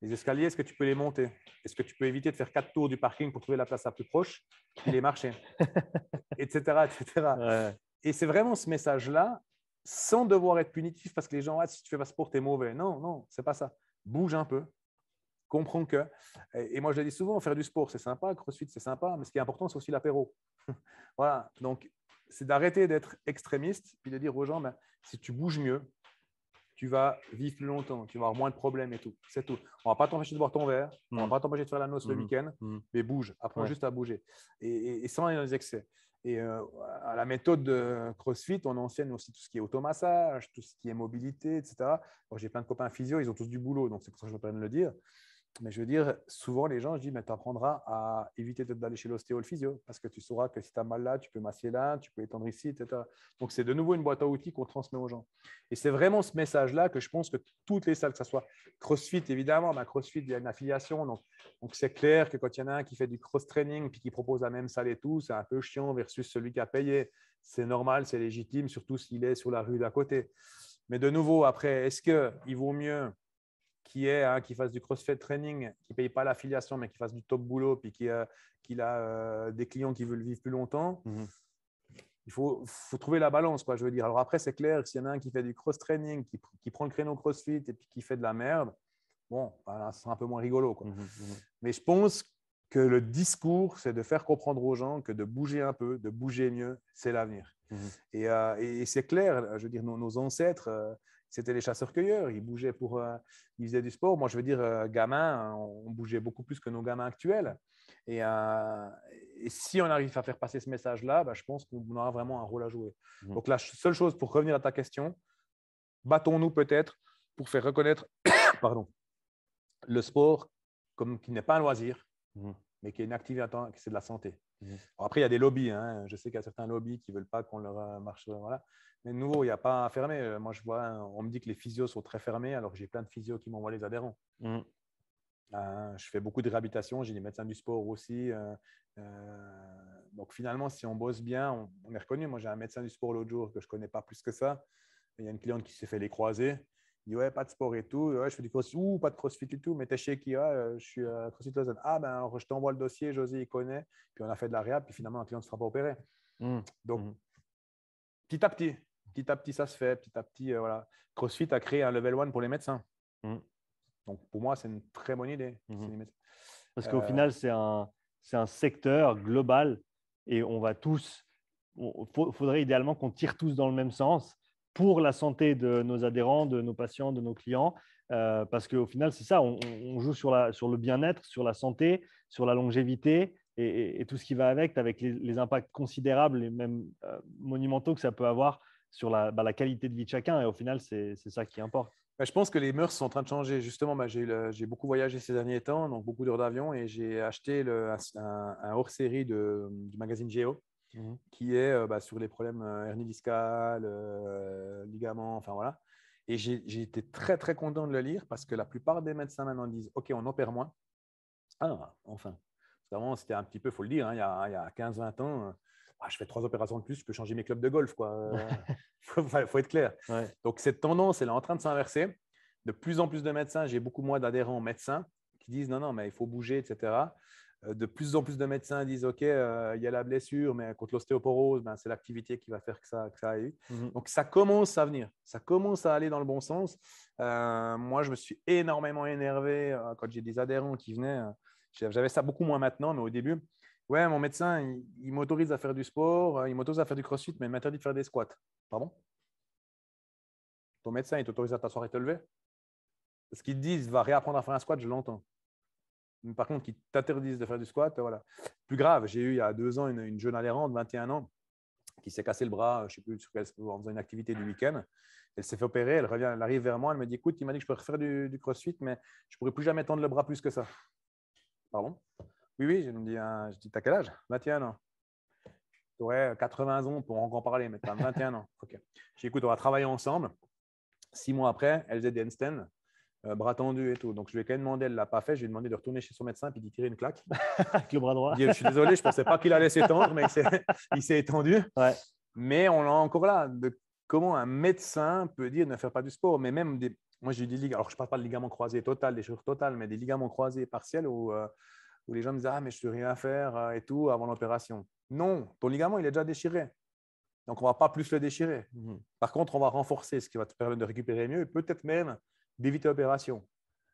Les escaliers, est-ce que tu peux les monter? Est-ce que tu peux éviter de faire 4 tours du parking pour trouver la place la plus proche? Puis les marcher, etc. etc. Et c'est vraiment ce message-là, sans devoir être punitif, parce que les gens, si tu fais pas sport, tu es mauvais. Non, non, c'est pas ça. Bouge un peu. Comprends que. Et moi, je le dis souvent, faire du sport, c'est sympa. CrossFit, c'est sympa. Mais ce qui est important, c'est aussi l'apéro. Voilà. Donc, c'est d'arrêter d'être extrémiste, puis de dire aux gens, si tu bouges mieux, tu vas vivre plus longtemps, tu vas avoir moins de problèmes et tout. C'est tout. On ne va pas t'empêcher de boire ton verre, on ne va pas t'empêcher de faire la noce le week-end, mais bouge, apprends juste à bouger. Et sans aller dans les excès. Et à la méthode de CrossFit, on enseigne aussi tout ce qui est automassage, tout ce qui est mobilité, etc. J'ai plein de copains physio, ils ont tous du boulot, donc c'est pour ça que je me permets de le dire. Mais je veux dire, souvent les gens, je dis, mais tu apprendras à éviter d'aller chez l'ostéo, le physio, parce que tu sauras que si tu as mal là, tu peux masser là, tu peux étendre ici, etc. Donc, c'est de nouveau une boîte à outils qu'on transmet aux gens. Et c'est vraiment ce message-là que je pense que toutes les salles, que ce soit CrossFit, évidemment, CrossFit, il y a une affiliation. Donc c'est clair que quand il y en a un qui fait du cross-training puis qui propose la même salle et tout, c'est un peu chiant versus celui qui a payé. C'est normal, c'est légitime, surtout s'il est sur la rue d'à côté. Mais de nouveau, après, est-ce qu'il vaut mieux qui fasse du CrossFit training, qui ne paye pas l'affiliation, mais qui fasse du top boulot, puis qui a des clients qui veulent vivre plus longtemps? Il faut trouver la balance, quoi, je veux dire. Alors après, c'est clair que s'il y en a un qui fait du cross-training, qui prend le créneau CrossFit et puis qui fait de la merde, bon, voilà, ce sera un peu moins rigolo, quoi. Mais je pense que le discours, c'est de faire comprendre aux gens que de bouger un peu, de bouger mieux, c'est l'avenir. Et c'est clair, je veux dire, nos ancêtres, c'était les chasseurs-cueilleurs. Ils bougeaient ils faisaient du sport. Moi, je veux dire, gamin, on bougeait beaucoup plus que nos gamins actuels. Et si on arrive à faire passer ce message-là, je pense qu'on aura vraiment un rôle à jouer. Donc, la seule chose, pour revenir à ta question, battons-nous peut-être pour faire reconnaître pardon, le sport comme qui n'est pas un loisir, mais qui est une activité, qui c'est de la santé. Alors après, il y a des lobbies. Hein. Je sais qu'il y a certains lobbies qui ne veulent pas qu'on leur marche. Voilà. Mais de nouveau, il n'y a pas à fermer. Moi, je vois, on me dit que les physios sont très fermés, alors que j'ai plein de physios qui m'envoient les adhérents. Je fais beaucoup de réhabilitation, j'ai des médecins du sport aussi. Donc finalement, si on bosse bien, on est reconnu. Moi, j'ai un médecin du sport l'autre jour que je ne connais pas plus que ça. Il y a une cliente qui s'est fait les croisés. Il dit, ouais, pas de sport et tout. Ouais, je fais du crossfit. Ouh, pas de crossfit et tout. Mais t'es chez qui? Je suis crossfit Lausanne. Ah, alors je t'envoie le dossier. José, il connaît. Puis on a fait de la réhab. Puis finalement, la cliente ne sera pas opérée. Donc, petit à petit, ça se fait. Petit à petit, voilà. CrossFit a créé un level 1 pour les médecins. Donc, pour moi, c'est une très bonne idée. Parce qu'au final, c'est un secteur global et on va tous, faudrait idéalement qu'on tire tous dans le même sens pour la santé de nos adhérents, de nos patients, de nos clients. Parce qu'au final, c'est ça, on joue sur le bien-être, sur la santé, sur la longévité et tout ce qui va avec les impacts considérables et même monumentaux que ça peut avoir sur la qualité de vie de chacun. Et au final, c'est ça qui importe. Je pense que les mœurs sont en train de changer. Justement, j'ai beaucoup voyagé ces derniers temps, donc beaucoup d'heures d'avion, et j'ai acheté un hors-série du magazine Géo, qui est sur les problèmes hernie discale, ligaments, enfin voilà. Et j'ai été très, très content de le lire parce que la plupart des médecins maintenant disent « Ok, on opère moins. » Ah, enfin. Avant, c'était un petit peu, il faut le dire, hein, il y a 15-20 ans, je fais 3 opérations de plus, je peux changer mes clubs de golf. Faut être clair. Ouais. Donc, cette tendance, elle est en train de s'inverser. De plus en plus de médecins, j'ai beaucoup moins d'adhérents médecins qui disent non, mais il faut bouger, etc. De plus en plus de médecins disent OK, il y a la blessure, mais contre l'ostéoporose, c'est l'activité qui va faire que ça aille. Donc, ça commence à venir. Ça commence à aller dans le bon sens. Moi, je me suis énormément énervé quand j'ai des adhérents qui venaient. J'avais ça beaucoup moins maintenant, mais au début, ouais, mon médecin, il m'autorise à faire du sport, il m'autorise à faire du crossfit, mais il m'interdit de faire des squats. Pardon? Ton médecin, il t'autorise à t'asseoir et te lever? Ce qu'ils te disent, va réapprendre à faire un squat, je l'entends. Par contre, qu'ils t'interdisent de faire du squat, voilà. Plus grave, j'ai eu il y a 2 ans une jeune adhérente de 21 ans qui s'est cassé le bras, je ne sais plus, en faisant une activité du week-end. Elle s'est fait opérer, elle arrive vers moi, elle me dit écoute, il m'a dit que je peux refaire du crossfit, mais je ne pourrais plus jamais tendre le bras plus que ça. Pardon? Oui, je me dis, t'as quel âge? 21 ans. Tu aurais 80 ans pour encore parler, mais tu as 21 ans. Ok. J'ai dit écoute, on va travailler ensemble. 6 mois après, elle faisait des handstands, bras tendus et tout. Donc, je lui ai quand même demandé, elle ne l'a pas fait. Je lui ai demandé de retourner chez son médecin et d'y tirer une claque. Avec le bras droit. Je suis désolé, je ne pensais pas qu'il allait s'étendre, mais il s'est étendu. Ouais. Mais on l'a encore là. Comment un médecin peut dire ne faire pas du sport, mais même moi j'ai eu des ligaments, alors je ne parle pas de ligaments croisés total, des cheveux totales, mais des ligaments croisés partiels où les gens me disent mais je ne peux rien faire et tout avant l'opération. Non, ton ligament il est déjà déchiré. Donc on ne va pas plus le déchirer. Par contre, on va renforcer ce qui va te permettre de récupérer mieux et peut-être même d'éviter l'opération.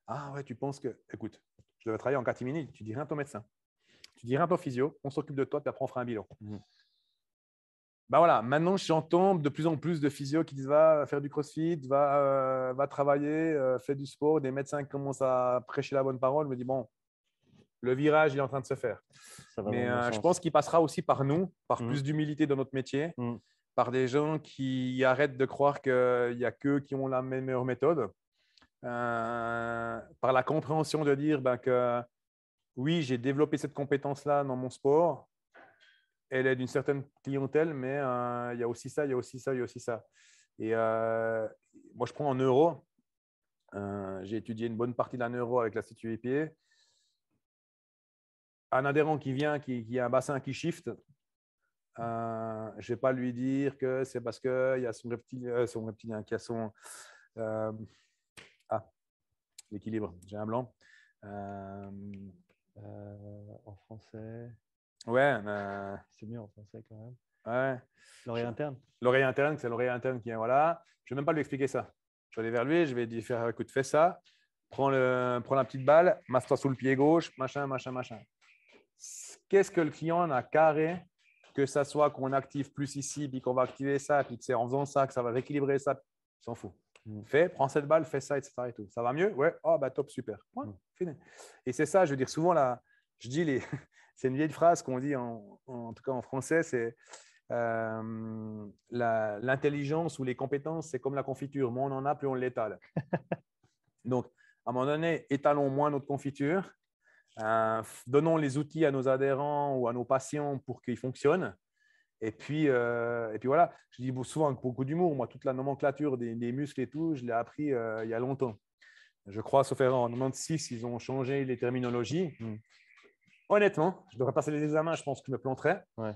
Ah ouais, tu penses que, écoute, je devais travailler en catimini, tu dis rien à ton médecin, tu dis rien à ton physio, on s'occupe de toi, puis après on fera un bilan. Voilà, maintenant j'entends de plus en plus de physios qui disent va faire du crossfit, va travailler, fais du sport. Des médecins qui commencent à prêcher la bonne parole. Je me dis bon, le virage il est en train de se faire. Mais je pense qu'il passera aussi par nous, par plus d'humilité dans notre métier, par des gens qui arrêtent de croire qu'il n'y a qu'eux qui ont la meilleure méthode, par la compréhension de dire que oui, j'ai développé cette compétence-là dans mon sport. Elle est d'une certaine clientèle, mais il y a aussi ça, il y a aussi ça, il y a aussi ça. Et moi, je prends en neuro. J'ai étudié une bonne partie de la neuro avec l'Institut EPA. Un adhérent qui vient, qui a un bassin qui shift, je ne vais pas lui dire que c'est parce qu'il y a son reptilien qui a son… l'équilibre. J'ai un blanc. En français… Ouais. C'est mieux en français quand même. Ouais. L'oreille interne. L'oreille interne, c'est l'oreille interne qui est voilà. Je ne vais même pas lui expliquer ça. Je vais aller vers lui, je vais lui faire écoute, fais ça, prends la petite balle, masse-toi sous le pied gauche, machin. Qu'est-ce que le client en a carré, que ça soit qu'on active plus ici, puis qu'on va activer ça, puis que c'est en faisant ça que ça va rééquilibrer ça, il s'en fout. Prends cette balle, fais ça, etc. Et tout. Ça va mieux? Ouais. Oh, top, super. Ouais, fini. Et c'est ça, je veux dire, souvent, là, je dis, c'est une vieille phrase qu'on dit, en tout cas en français, c'est l'intelligence ou les compétences, c'est comme la confiture. Moins on en a, plus on l'étale. Donc, à un moment donné, étalons moins notre confiture. Donnons les outils à nos adhérents ou à nos patients pour qu'ils fonctionnent. Et puis voilà, je dis souvent avec beaucoup d'humour, moi, toute la nomenclature des muscles et tout, je l'ai appris il y a longtemps. Je crois, sauf erreur, en 96, ils ont changé les terminologies. Honnêtement, je devrais passer les examens, je pense que je me planterais. Ouais.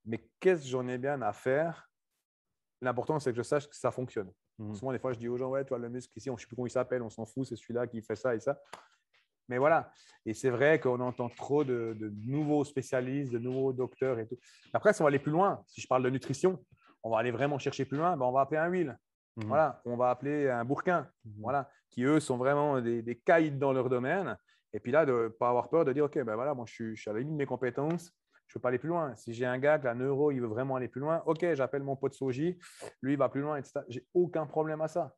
Mais qu'est-ce que j'en ai bien à faire? L'important, c'est que je sache que ça fonctionne. Souvent, des fois, je dis aux gens, ouais, tu vois, le muscle ici, on ne sait plus comment il s'appelle, on s'en fout, c'est celui-là qui fait ça et ça. Mais voilà, et c'est vrai qu'on entend trop de nouveaux spécialistes, de nouveaux docteurs et tout. Après, si on va aller plus loin, si je parle de nutrition, on va aller vraiment chercher plus loin, on va appeler un huile. Voilà, on va appeler un bourquin, voilà, qui eux sont vraiment des caïds dans leur domaine Et puis là, de ne pas avoir peur de dire, OK, ben voilà, moi, je suis à la limite de mes compétences. Je ne peux pas aller plus loin. Si j'ai un gars, la neuro, il veut vraiment aller plus loin, OK, j'appelle mon pote Soji, lui, il va plus loin, etc. J'ai aucun problème à ça.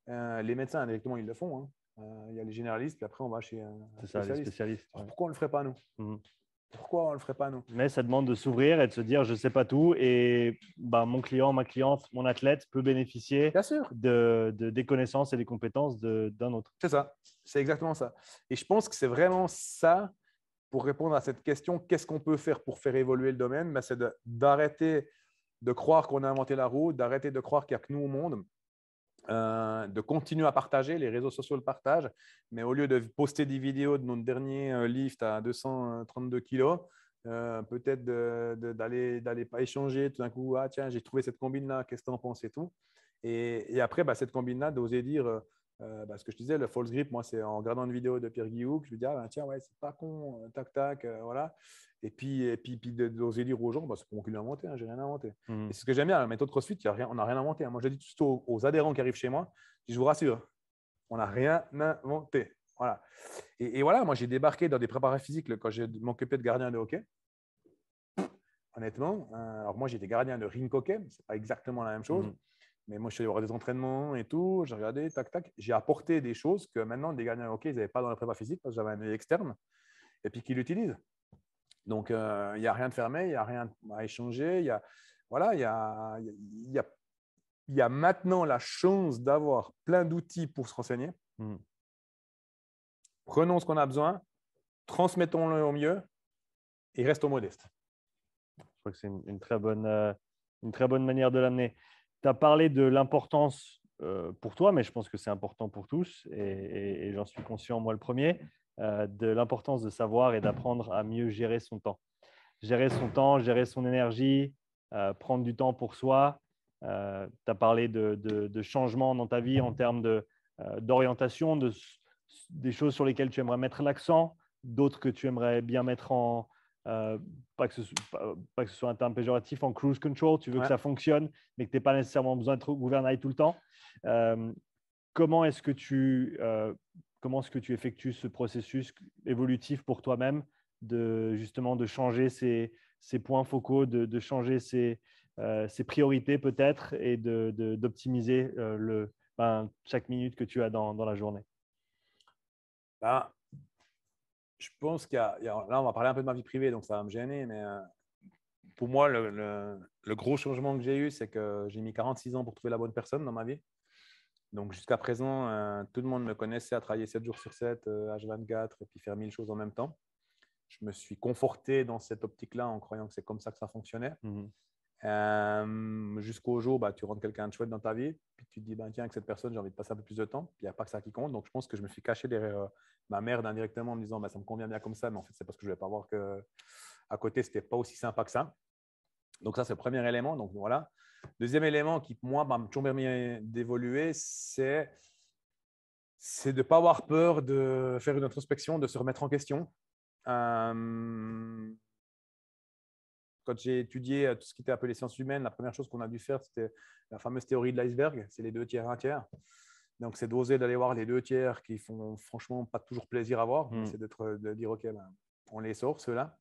Les médecins, indirectement, ils le font. Hein. Il y a les généralistes, puis après, on va chez un spécialiste. Les spécialistes. Alors, pourquoi on ne le ferait pas, nous Pourquoi on ne le ferait pas, nous? Mais ça demande de s'ouvrir et de se dire, je ne sais pas tout. Et mon client, ma cliente, mon athlète peut bénéficier Bien sûr. des connaissances et des compétences d'un autre. C'est ça. C'est exactement ça. Et je pense que c'est vraiment ça, pour répondre à cette question, qu'est-ce qu'on peut faire pour faire évoluer le domaine? Ben, c'est d'arrêter de croire qu'on a inventé la roue, d'arrêter de croire qu'il n'y a que nous au monde, de continuer à partager. Les réseaux sociaux le partagent, mais au lieu de poster des vidéos de notre dernier lift à 232 kilos, peut-être d'aller pas échanger tout d'un coup, ah tiens, j'ai trouvé cette combine-là, qu'est-ce que tu en penses et tout. Et après, cette combine-là, d'oser dire, ce que je te disais, le false grip, moi, c'est en regardant une vidéo de Pierre Guillou que je me dis, ah tiens, ouais, c'est pas con, tac, tac, voilà. Et puis d'oser dire aux gens, c'est pour mon cul inventé, hein, j'ai rien inventé. Et c'est ce que j'aime bien, la méthode CrossFit, on n'a rien inventé. Hein. Moi, je dis tout aux adhérents qui arrivent chez moi, je vous rassure, on n'a rien inventé. Voilà. Et voilà, moi, j'ai débarqué dans des préparats physiques quand je m'occupais de gardien de hockey. Honnêtement, alors moi, j'étais gardien de rink hockey, c'est pas exactement la même chose. Mais moi, je suis allé voir des entraînements et tout. J'ai regardé, tac, tac. J'ai apporté des choses que maintenant, des gardiens de hockey, ils n'avaient pas dans la prépa physique parce que j'avais un œil externe et puis qu'ils l'utilisent. Donc, il n'y a rien de fermé, il n'y a rien à échanger. Il y a maintenant la chance d'avoir plein d'outils pour se renseigner. Prenons ce qu'on a besoin, transmettons-le au mieux et restons modestes. Je crois que c'est une très bonne manière de l'amener. Tu as parlé de l'importance pour toi, mais je pense que c'est important pour tous, et j'en suis conscient, moi le premier, de l'importance de savoir et d'apprendre à mieux gérer son temps. Gérer son temps, gérer son énergie, prendre du temps pour soi. Tu as parlé de changements dans ta vie en termes d'orientation, des choses sur lesquelles tu aimerais mettre l'accent, d'autres que tu aimerais bien mettre en… pas que ce soit un terme péjoratif, en cruise control, tu veux que ça fonctionne, mais que tu n'aies pas nécessairement besoin d'être au gouvernail tout le temps. Comment est-ce que tu effectues ce processus évolutif pour toi-même justement de changer ces points focaux, de changer ses priorités peut-être et d'optimiser chaque minute que tu as dans la journée? Je pense là, on va parler un peu de ma vie privée, donc ça va me gêner, mais pour moi, le gros changement que j'ai eu, c'est que j'ai mis 46 ans pour trouver la bonne personne dans ma vie. Donc, jusqu'à présent, tout le monde me connaissait à travailler 7 jours sur 7, H24, et puis faire 1000 choses en même temps. Je me suis conforté dans cette optique-là en croyant que c'est comme ça que ça fonctionnait. Jusqu'au jour, tu rentres quelqu'un de chouette dans ta vie, puis tu te dis, tiens, avec cette personne, j'ai envie de passer un peu plus de temps. Puis il n'y a pas que ça qui compte. Donc, je pense que je me suis caché derrière ma mère indirectement en me disant, ça me convient bien comme ça, mais en fait, c'est parce que je ne voulais pas voir qu'à côté, ce n'était pas aussi sympa que ça. Donc, ça, c'est le premier élément. Donc, voilà. Deuxième élément qui, moi, m'a toujours permis d'évoluer, c'est de ne pas avoir peur de faire une introspection, de se remettre en question. Quand j'ai étudié tout ce qui était appelé sciences humaines, la première chose qu'on a dû faire, c'était la fameuse théorie de l'iceberg. C'est les 2 tiers, 1 tiers. Donc, c'est d'oser d'aller voir les 2 tiers qui font franchement pas toujours plaisir à voir. C'est de dire, OK, on les sort, ceux-là.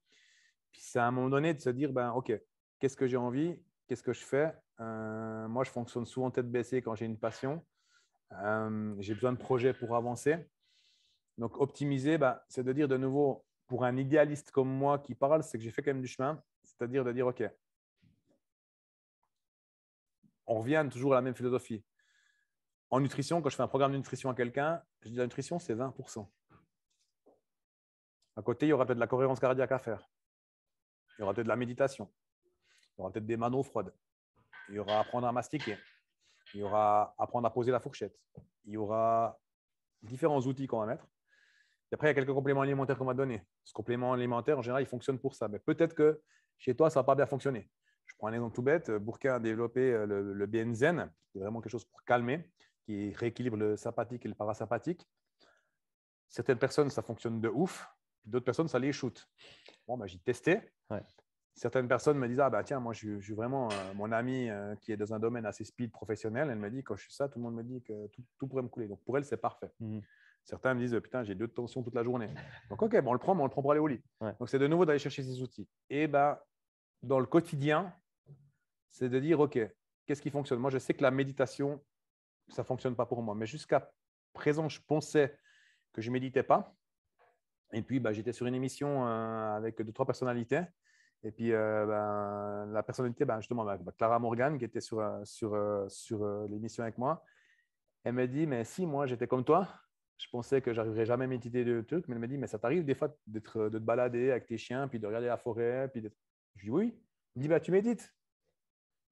Puis, c'est à un moment donné de se dire, OK, qu'est-ce que j'ai envie? Qu'est-ce que je fais? Moi, je fonctionne souvent tête baissée quand j'ai une passion. J'ai besoin de projets pour avancer. Donc, optimiser, c'est de dire de nouveau, pour un idéaliste comme moi qui parle, c'est que j'ai fait quand même du chemin. C'est-à-dire de dire, OK, on revient toujours à la même philosophie. En nutrition, quand je fais un programme de nutrition à quelqu'un, je dis la nutrition, c'est 20%. À côté, il y aura peut-être de la cohérence cardiaque à faire. Il y aura peut-être de la méditation. Il y aura peut-être des manos froides. Il y aura apprendre à mastiquer. Il y aura apprendre à poser la fourchette. Il y aura différents outils qu'on va mettre. Et après, il y a quelques compléments alimentaires qu'on va donner. Ce complément alimentaire, en général, il fonctionne pour ça. Mais peut-être que chez toi, ça ne va pas bien fonctionner. Je prends un exemple tout bête. Bourquin a développé le BNZen, qui est vraiment quelque chose pour calmer, qui rééquilibre le sympathique et le parasympathique. Certaines personnes, ça fonctionne de ouf. D'autres personnes, ça les shoot. Bon, j'ai testé. Ouais. Certaines personnes me disent, tiens, moi, je suis vraiment mon ami qui est dans un domaine assez speed professionnel. Elle me dit, quand je suis ça, tout le monde me dit que tout pourrait me couler. Donc, pour elle, c'est parfait. Certains me disent, putain, j'ai 2 de tension toute la journée. Donc, OK, bon, on le prend, mais on le prend pour aller au lit. Ouais. Donc, c'est de nouveau d'aller chercher ces outils. Et dans le quotidien, c'est de dire, OK, qu'est-ce qui fonctionne? Moi, je sais que la méditation, ça ne fonctionne pas pour moi. Mais jusqu'à présent, je pensais que je ne méditais pas. Et puis, j'étais sur une émission avec 2-3 personnalités. Et puis, la personnalité, justement, Clara Morgan, qui était sur l'émission avec moi, elle me dit, mais si, moi, j'étais comme toi, je pensais que j'arriverais jamais à méditer de trucs, mais elle me dit, mais ça t'arrive des fois de te balader avec tes chiens, puis de regarder la forêt. Je dis, oui. Elle me dit, tu médites.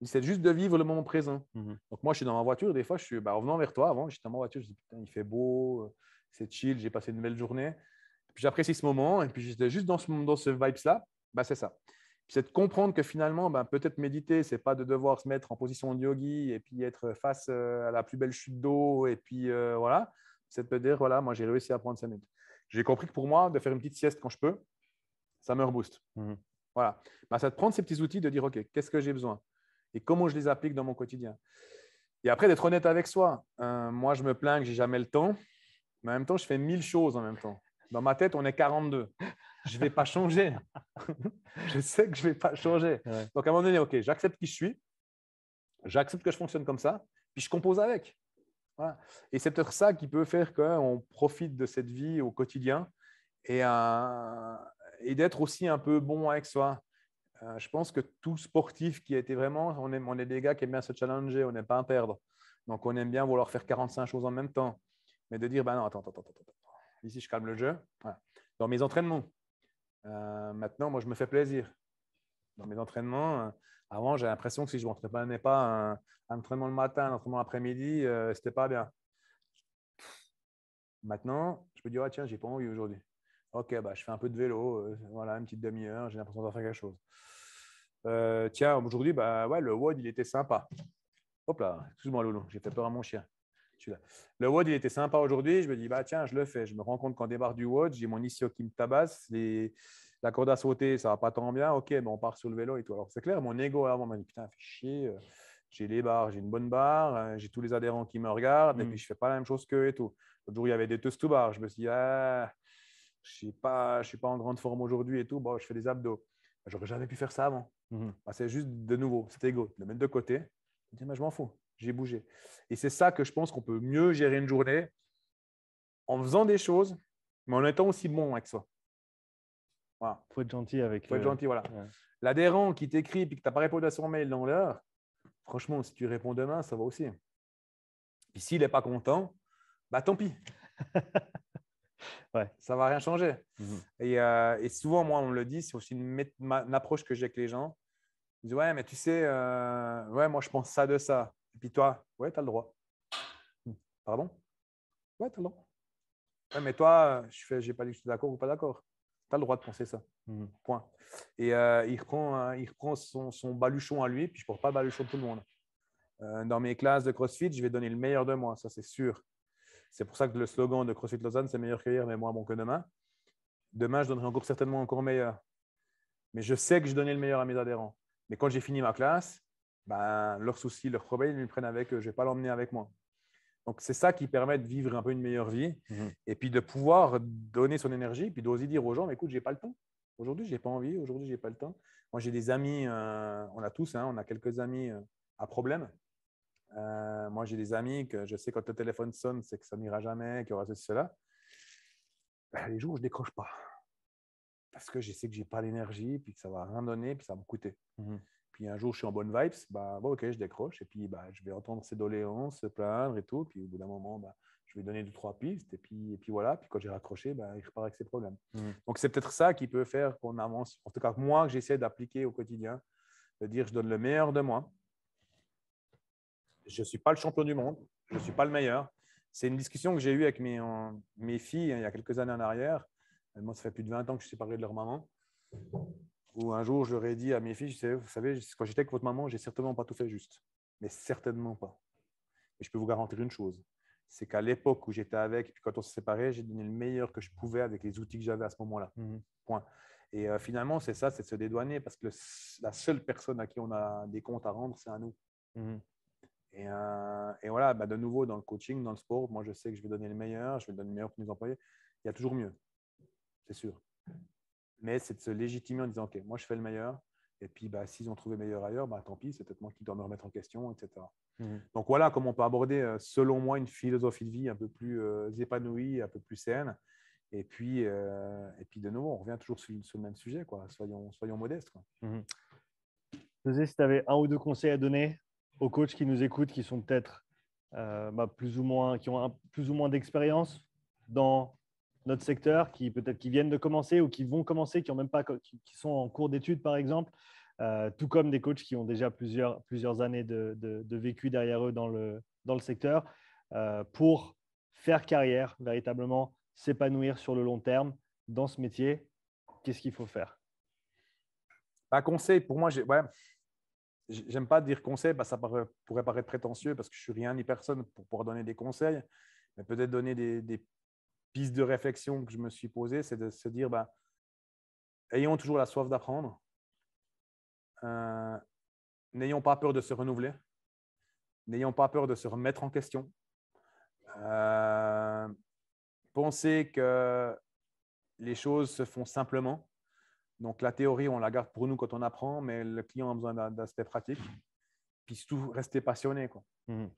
C'est juste de vivre le moment présent. Donc, moi, je suis dans ma voiture. Des fois, je suis en venant vers toi, avant, j'étais dans ma voiture, je dis, putain, il fait beau, c'est chill, j'ai passé une belle journée. Puis j'apprécie ce moment. Et puis, j'étais juste dans ce vibes-là. C'est ça. C'est de comprendre que finalement, peut-être méditer, ce n'est pas de devoir se mettre en position de yogi et puis être face à la plus belle chute d'eau. Et puis, voilà. C'est de te dire, voilà, moi, j'ai réussi à prendre 5 minutes. J'ai compris que pour moi, de faire une petite sieste quand je peux, ça me rebooste. Voilà. C'est de prendre ces petits outils, de dire, OK, qu'est-ce que j'ai besoin? Et comment je les applique dans mon quotidien. Et après, d'être honnête avec soi. Moi, je me plains que je n'ai jamais le temps, mais en même temps, je fais 1000 choses en même temps. Dans ma tête, on est 42. Je ne vais pas changer. Je sais que je ne vais pas changer. Ouais. Donc, à un moment donné, OK, j'accepte qui je suis. J'accepte que je fonctionne comme ça. Puis, je compose avec. Voilà. Et c'est peut-être ça qui peut faire qu'on profite de cette vie au quotidien et d'être aussi un peu bon avec soi. Je pense que tout sportif qui a été vraiment, on est des gars qui aiment bien se challenger, on n'aime pas perdre. Donc, on aime bien vouloir faire 45 choses en même temps. Mais de dire, non, attends. Ici, je calme le jeu. Voilà. Dans mes entraînements, maintenant, moi, je me fais plaisir. Dans mes entraînements, avant, j'ai l'impression que si je ne m'entraînais pas un entraînement le matin, un entraînement l'après-midi, ce n'était pas bien. Maintenant, je me dis, tiens, j'ai pas envie aujourd'hui. OK, je fais un peu de vélo, voilà, une petite demi-heure, j'ai l'impression de faire quelque chose. Tiens, aujourd'hui, le WOD, il était sympa. Hop là, excuse-moi, Loulou, j'ai fait peur à mon chien. Celui-là. Le WOD, il était sympa aujourd'hui. Je me dis, tiens, je le fais. Je me rends compte qu'en débarque du WOD, j'ai mon ischio qui me tabasse. La corde à sauter, ça ne va pas tant bien. OK, on part sur le vélo et tout. Alors, c'est clair, mon ego avant m'a dit, putain, fais chier. J'ai les barres, j'ai une bonne barre. J'ai tous les adhérents qui me regardent. Et puis, je ne fais pas la même chose qu'eux et tout. L'autre jour, il y avait des toast to bar. Je me suis dit, je ne suis pas en grande forme aujourd'hui et tout. Je fais des abdos. J'aurais jamais pu faire ça avant. C'est juste de nouveau, cet ego, le mettre de côté. Je me dis, je m'en fous, j'ai bougé. Et c'est ça que je pense qu'on peut mieux gérer une journée en faisant des choses, mais en étant aussi bon avec soi. Voilà. Faut être gentil avec. Faut être gentil, voilà. Ouais. L'adhérent qui t'écrit et que tu n'as pas répondu à son mail dans l'heure, franchement, si tu réponds demain, ça va aussi. Puis s'il n'est pas content, tant pis. Ouais. Ça ne va rien changer. Et souvent, moi, on me le dit, c'est aussi une approche que j'ai avec les gens. Ils disent, ouais, mais tu sais, moi, je pense ça de ça. Et puis toi, ouais, tu as le droit. Pardon? Ouais, tu as le droit. Ouais, mais toi, j'ai pas dit que je suis d'accord ou pas d'accord. Tu as le droit de penser ça. Point. Et il reprend son baluchon à lui, puis je ne porte pas le baluchon de tout le monde. Dans mes classes de CrossFit, je vais donner le meilleur de moi, ça c'est sûr. C'est pour ça que le slogan de CrossFit Lausanne, c'est meilleur que hier, mais moins bon que demain. Demain, je donnerai certainement encore meilleur. Mais je sais que je donnais le meilleur à mes adhérents. Mais quand j'ai fini ma classe, leurs soucis, leurs problèmes, ils me prennent avec eux. Je ne vais pas l'emmener avec moi. Donc, c'est ça qui permet de vivre un peu une meilleure vie et puis de pouvoir donner son énergie, puis d'oser dire aux gens, écoute, je n'ai pas le temps. Aujourd'hui, je n'ai pas envie. Aujourd'hui, je n'ai pas le temps. Moi, j'ai des amis, on a tous, on a quelques amis à problème. Moi, j'ai des amis que je sais quand le téléphone sonne, c'est que ça n'ira jamais, qu'il y aura ceci, cela. Les jours où je ne décroche pas. Parce que je sais que je n'ai pas l'énergie, puis que ça ne va rien donner, puis ça va me coûter. Puis un jour, je suis en bonne vibes, OK, je décroche. Et puis, je vais entendre ces doléances, se plaindre et tout. Puis au bout d'un moment, je vais donner 2-3 pistes. Et puis voilà. Puis quand j'ai raccroché, il repart avec ses problèmes. Donc, c'est peut-être ça qui peut faire qu'on avance. En tout cas, moi, que j'essaie d'appliquer au quotidien, de dire je donne le meilleur de moi. Je ne suis pas le champion du monde. Je ne suis pas le meilleur. C'est une discussion que j'ai eue avec mes filles il y a quelques années en arrière. Moi, ça fait plus de 20 ans que je suis séparé de leur maman. Où un jour, je leur ai dit à mes filles, vous savez, quand j'étais avec votre maman, j'ai certainement pas tout fait juste. Mais certainement pas. Et je peux vous garantir une chose, c'est qu'à l'époque où j'étais avec, et puis quand on s'est séparés, j'ai donné le meilleur que je pouvais avec les outils que j'avais à ce moment-là. Point. Et finalement, c'est ça, c'est de se dédouaner parce que la seule personne à qui on a des comptes à rendre, c'est à nous. Et voilà, de nouveau, dans le coaching, dans le sport, moi, je sais que je vais donner le meilleur, je vais donner le meilleur pour mes employés. Il y a toujours mieux, c'est sûr. Mais c'est de se légitimer en disant, OK, moi, je fais le meilleur. Et puis, s'ils ont trouvé meilleur ailleurs, tant pis, c'est peut-être moi qui dois me remettre en question, etc. Donc, voilà comment on peut aborder, selon moi, une philosophie de vie un peu plus épanouie, un peu plus saine. Et puis, de nouveau, on revient toujours sur le même sujet, quoi. Soyons modestes, quoi. José, si tu avais un ou deux conseils à donner aux coachs qui nous écoutent, qui sont peut-être plus ou moins, qui ont plus ou moins d'expérience dans notre secteur, qui peut-être qui viennent de commencer ou qui vont commencer, qui ont même pas, qui sont en cours d'études par exemple, tout comme des coachs qui ont déjà plusieurs années de vécu derrière eux dans le secteur, pour faire carrière, véritablement s'épanouir sur le long terme dans ce métier, qu'est-ce qu'il faut faire? Conseil, pour moi, j'aime pas dire conseil, ça pourrait paraître prétentieux parce que je suis rien ni personne pour pouvoir donner des conseils, mais peut-être donner des pistes de réflexion que je me suis posées, c'est de se dire, ayons toujours la soif d'apprendre, n'ayons pas peur de se renouveler, n'ayons pas peur de se remettre en question, pensez que les choses se font simplement. Donc, la théorie, on la garde pour nous quand on apprend, mais le client a besoin d'aspects pratiques. Puis surtout, rester passionné, quoi.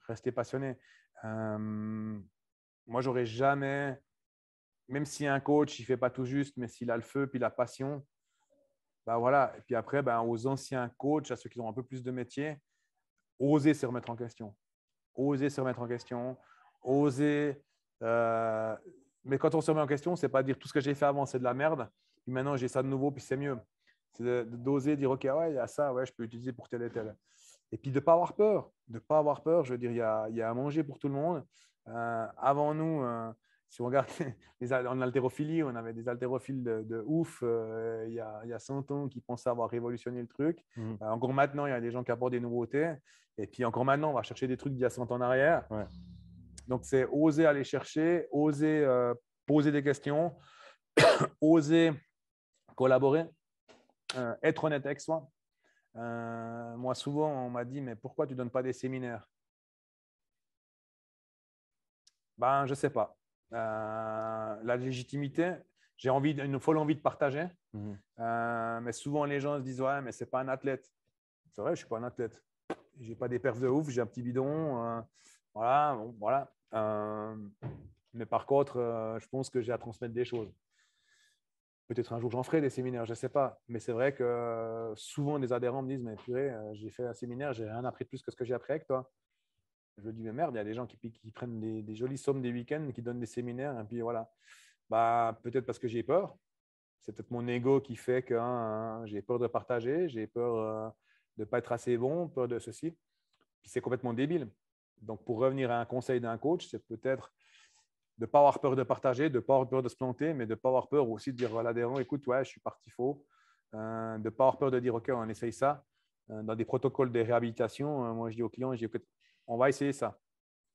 Rester passionné. Moi, j'aurais jamais, même si un coach, il ne fait pas tout juste, mais s'il a le feu puis la passion, voilà. Et puis après, aux anciens coachs, à ceux qui ont un peu plus de métier, oser se remettre en question. Oser se remettre en question. Oser. Mais quand on se remet en question, ce n'est pas dire tout ce que j'ai fait avant, c'est de la merde. Puis maintenant, j'ai ça de nouveau, puis c'est mieux. C'est d'oser dire, OK, ouais, il y a ça, ouais, je peux l'utiliser pour tel et tel. Et puis de ne pas avoir peur. De ne pas avoir peur, je veux dire, il y a à manger pour tout le monde. Avant nous, si on regarde en haltérophilie, on avait des haltérophiles de ouf il y a 100 ans qui pensaient avoir révolutionné le truc. Encore maintenant, il y a des gens qui apportent des nouveautés. Et puis encore maintenant, on va chercher des trucs d'il y a 100 ans en arrière. Ouais. Donc, c'est oser aller chercher, oser poser des questions, oser collaborer, être honnête avec soi. Moi, souvent, on m'a dit, mais pourquoi tu ne donnes pas des séminaires? Je ne sais pas. La légitimité, j'ai une folle envie de partager. Mais souvent, les gens se disent, ouais, mais ce n'est pas un athlète. C'est vrai, je ne suis pas un athlète. Je n'ai pas des perfs de ouf, j'ai un petit bidon. Voilà, bon, voilà. Mais par contre, je pense que j'ai à transmettre des choses. Peut-être un jour, j'en ferai des séminaires, je ne sais pas. Mais c'est vrai que souvent, les adhérents me disent, mais purée, j'ai fait un séminaire, j'ai rien appris de plus que ce que j'ai appris avec toi. Je me dis, mais merde, il y a des gens qui prennent des jolies sommes des week-ends, qui donnent des séminaires. Et puis voilà. Peut-être parce que j'ai peur. C'est peut-être mon ego qui fait que j'ai peur de partager, j'ai peur de ne pas être assez bon, peur de ceci. Puis c'est complètement débile. Donc, pour revenir à un conseil d'un coach, c'est peut-être de ne pas avoir peur de partager, de ne pas avoir peur de se planter, mais de ne pas avoir peur aussi de dire à l'adhérent, écoute, ouais, je suis parti faux. De ne pas avoir peur de dire, OK, on essaye ça. Dans des protocoles de réhabilitation, moi, je dis aux clients, on va essayer ça,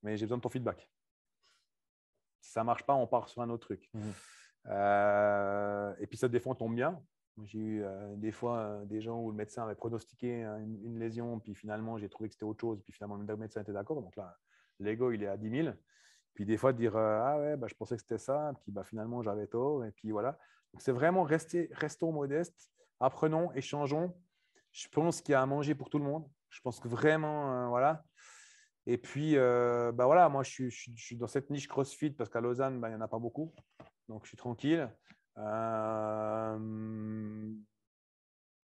mais j'ai besoin de ton feedback. Si ça ne marche pas, on part sur un autre truc. Et puis, ça, des fois, on tombe bien. J'ai eu des fois des gens où le médecin avait pronostiqué une lésion, puis finalement, j'ai trouvé que c'était autre chose, puis finalement, le médecin était d'accord. Donc là, l'ego, il est à 10 000. Puis des fois, dire ah ouais, je pensais que c'était ça, puis finalement, j'avais tort. Et puis voilà. Donc, c'est vraiment restons modestes, apprenons, échangeons. Je pense qu'il y a à manger pour tout le monde. Je pense que vraiment, voilà. Et puis, voilà, moi, je suis dans cette niche CrossFit parce qu'à Lausanne, il n'y en a pas beaucoup. Donc, je suis tranquille.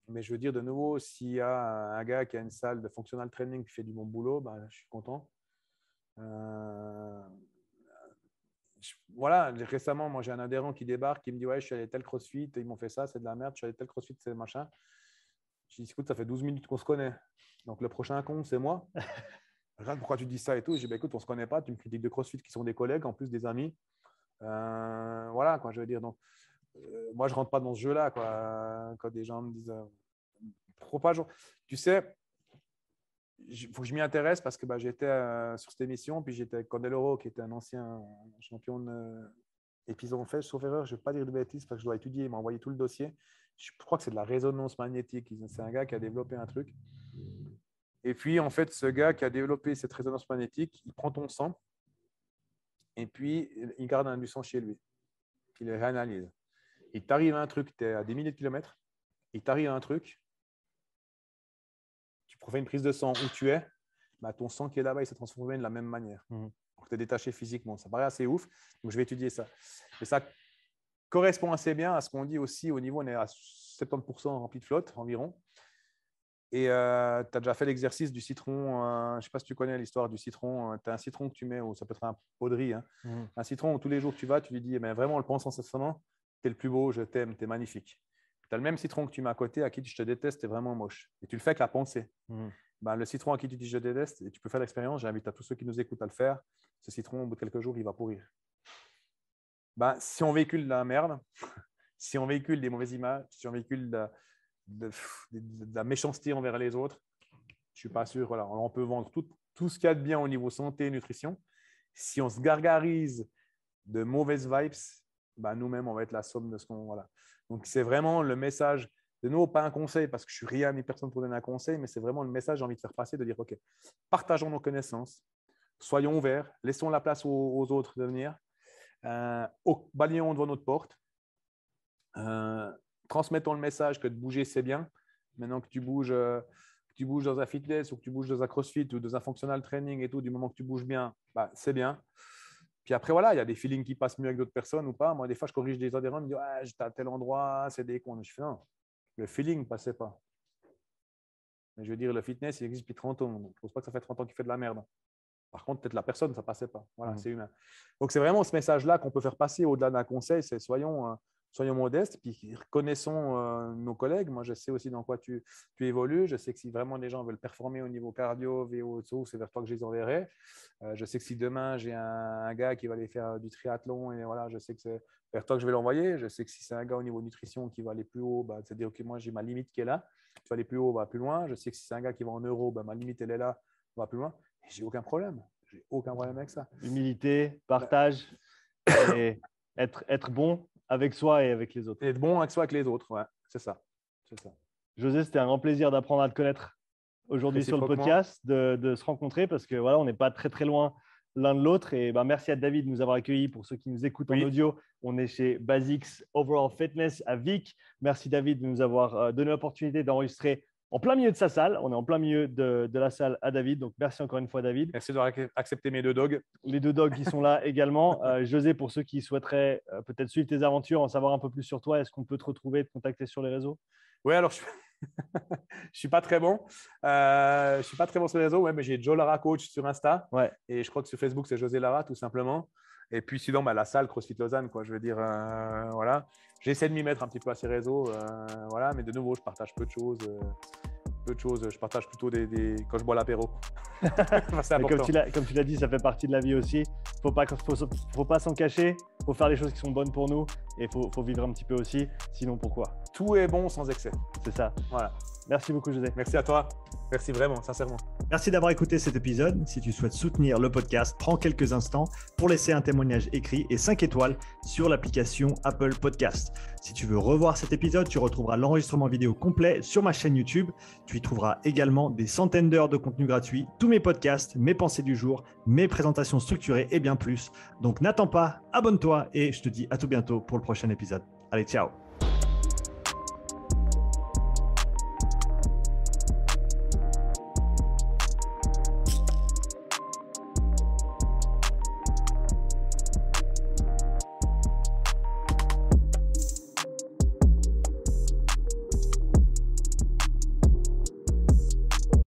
Mais je veux dire, de nouveau, s'il y a un gars qui a une salle de functional training qui fait du bon boulot, je suis content. Voilà, récemment, moi, j'ai un adhérent qui débarque, qui me dit, ouais, je suis allé tel CrossFit, ils m'ont fait ça, c'est de la merde, je suis allé tel CrossFit, c'est machin. Je dis, écoute, ça fait 12 minutes qu'on se connaît. Donc, le prochain con, c'est moi. Regarde pourquoi tu dis ça et tout. Je dis, écoute, on ne se connaît pas, tu me critiques de CrossFit qui sont des collègues, en plus des amis. Voilà, quoi, je veux dire. Donc, moi, je ne rentre pas dans ce jeu-là, quoi. Quand des gens me disent, pourquoi pas, tu sais, il faut que je m'y intéresse parce que j'étais sur cette émission, puis j'étais avec Candeloro, qui était un ancien champion de. Et puis ils ont fait, sauf erreur, je ne vais pas dire de bêtises parce que je dois étudier, ils m'ont envoyé tout le dossier. Je crois que c'est de la résonance magnétique. C'est un gars qui a développé un truc. Et puis, en fait, ce gars qui a développé cette résonance magnétique, il prend ton sang et puis il garde du sang chez lui. Il le réanalyse. Il t'arrive à un truc, tu es à des milliers de kilomètres, il t'arrive à un truc, tu fais une prise de sang où tu es, bah, ton sang qui est là-bas, il s'est transformé de la même manière. Donc, tu es détaché physiquement. Ça paraît assez ouf. Donc, je vais étudier ça. Et ça correspond assez bien à ce qu'on dit aussi au niveau, on est à 70% rempli de flotte environ. Et tu as déjà fait l'exercice du citron. Je ne sais pas si tu connais l'histoire du citron. Tu as un citron que tu mets, ou ça peut être un pot de riz. Hein. Un citron où tous les jours que tu vas, tu lui dis, mais vraiment, en le pensant sincèrement, tu es le plus beau, je t'aime, tu es magnifique. Tu as le même citron que tu mets à côté, à qui je te déteste, tu es vraiment moche. Et tu le fais avec la pensée. Ben, le citron à qui tu dis je déteste, et tu peux faire l'expérience, j'invite à tous ceux qui nous écoutent à le faire. Ce citron, au bout de quelques jours, il va pourrir. Ben, si on véhicule de la merde, si on véhicule des mauvaises images, si on véhicule de la méchanceté envers les autres, je ne suis pas sûr. Voilà. On peut vendre tout ce qu'il y a de bien au niveau santé et nutrition. Si on se gargarise de mauvaises vibes, ben nous-mêmes, on va être la somme de ce qu'on… Voilà. Donc, c'est vraiment le message. De nouveau, pas un conseil, parce que je ne suis rien ni personne pour donner un conseil, mais c'est vraiment le message que j'ai envie de faire passer, de dire, OK, partageons nos connaissances, soyons ouverts, laissons la place aux autres de venir, balayons devant notre porte, transmettons le message que de bouger, c'est bien. Maintenant que tu bouges dans un fitness ou que tu bouges dans un crossfit ou dans un functional training et tout, du moment que tu bouges bien, bah, c'est bien. Puis après, voilà, il y a des feelings qui passent mieux avec d'autres personnes ou pas. Moi, des fois, je corrige des adhérents, ils me disent « j'étais à tel endroit, c'est des cons ». Je fais « non, le feeling ne passait pas ». Mais je veux dire, le fitness, il existe depuis 30 ans. Donc, je ne pense pas que ça fait 30 ans qu'il fait de la merde. Par contre, peut-être la personne, ça ne passait pas. Voilà, c'est humain. Donc, c'est vraiment ce message-là qu'on peut faire passer au-delà d'un conseil, c'est soyons modestes, puis reconnaissons nos collègues. Moi, je sais aussi dans quoi tu évolues. Je sais que si vraiment les gens veulent performer au niveau cardio, VO, c'est vers toi que je les enverrai. Je sais que si demain, j'ai un gars qui va aller faire du triathlon, et voilà, je sais que c'est vers toi que je vais l'envoyer. Je sais que si c'est un gars au niveau nutrition qui va aller plus haut, bah, c'est-à-dire que moi, j'ai ma limite qui est là. Tu vas aller plus haut, va plus loin. Je sais que si c'est un gars qui va en euros, bah, ma limite, elle est là, va plus loin. Et j'ai aucun problème. J'ai aucun problème avec ça. Humilité, partage et être bon avec soi et avec les autres. Et être bon avec soi et avec les autres, ouais, c'est ça. José, c'était un grand plaisir d'apprendre à te connaître aujourd'hui sur le podcast, de se rencontrer parce que voilà, on n'est pas très très loin l'un de l'autre. Et ben, merci à David de nous avoir accueillis. Pour ceux qui nous écoutent en audio, on est chez Basics Overall Fitness à Vic. Merci David de nous avoir donné l'opportunité d'enregistrer en plein milieu de sa salle. On est en plein milieu de la salle à David. Donc, merci encore une fois, David. Merci d'avoir accepté mes 2 dogs. Les 2 dogs qui sont là également. José, pour ceux qui souhaiteraient peut-être suivre tes aventures, en savoir un peu plus sur toi, est-ce qu'on peut te retrouver, te contacter sur les réseaux? Oui, alors je ne suis pas très bon. Je ne suis pas très bon sur les réseaux, ouais, mais j'ai Joe Lara Coach sur Insta. Ouais. Et je crois que sur Facebook, c'est José Lara, tout simplement. Et puis sinon, bah, la salle CrossFit Lausanne, quoi. Je veux dire, voilà. J'essaie de m'y mettre un petit peu à ces réseaux, voilà. Mais de nouveau, je partage peu de choses. Je partage plutôt quand je bois l'apéro. C'est important. Comme tu l'as dit, ça fait partie de la vie aussi. Faut pas s'en cacher. Il faut faire les choses qui sont bonnes pour nous et faut vivre un petit peu aussi. Sinon, pourquoi? Tout est bon sans excès. C'est ça. Voilà. Merci beaucoup, José. Merci à toi. Merci vraiment, sincèrement. Merci d'avoir écouté cet épisode. Si tu souhaites soutenir le podcast, prends quelques instants pour laisser un témoignage écrit et 5 étoiles sur l'application Apple Podcast. Si tu veux revoir cet épisode, tu retrouveras l'enregistrement vidéo complet sur ma chaîne YouTube. Tu y trouveras également des centaines d'heures de contenu gratuit, tous mes podcasts, mes pensées du jour, mes présentations structurées et bien plus. Donc n'attends pas, abonne-toi et je te dis à tout bientôt pour le prochain épisode. Allez, ciao!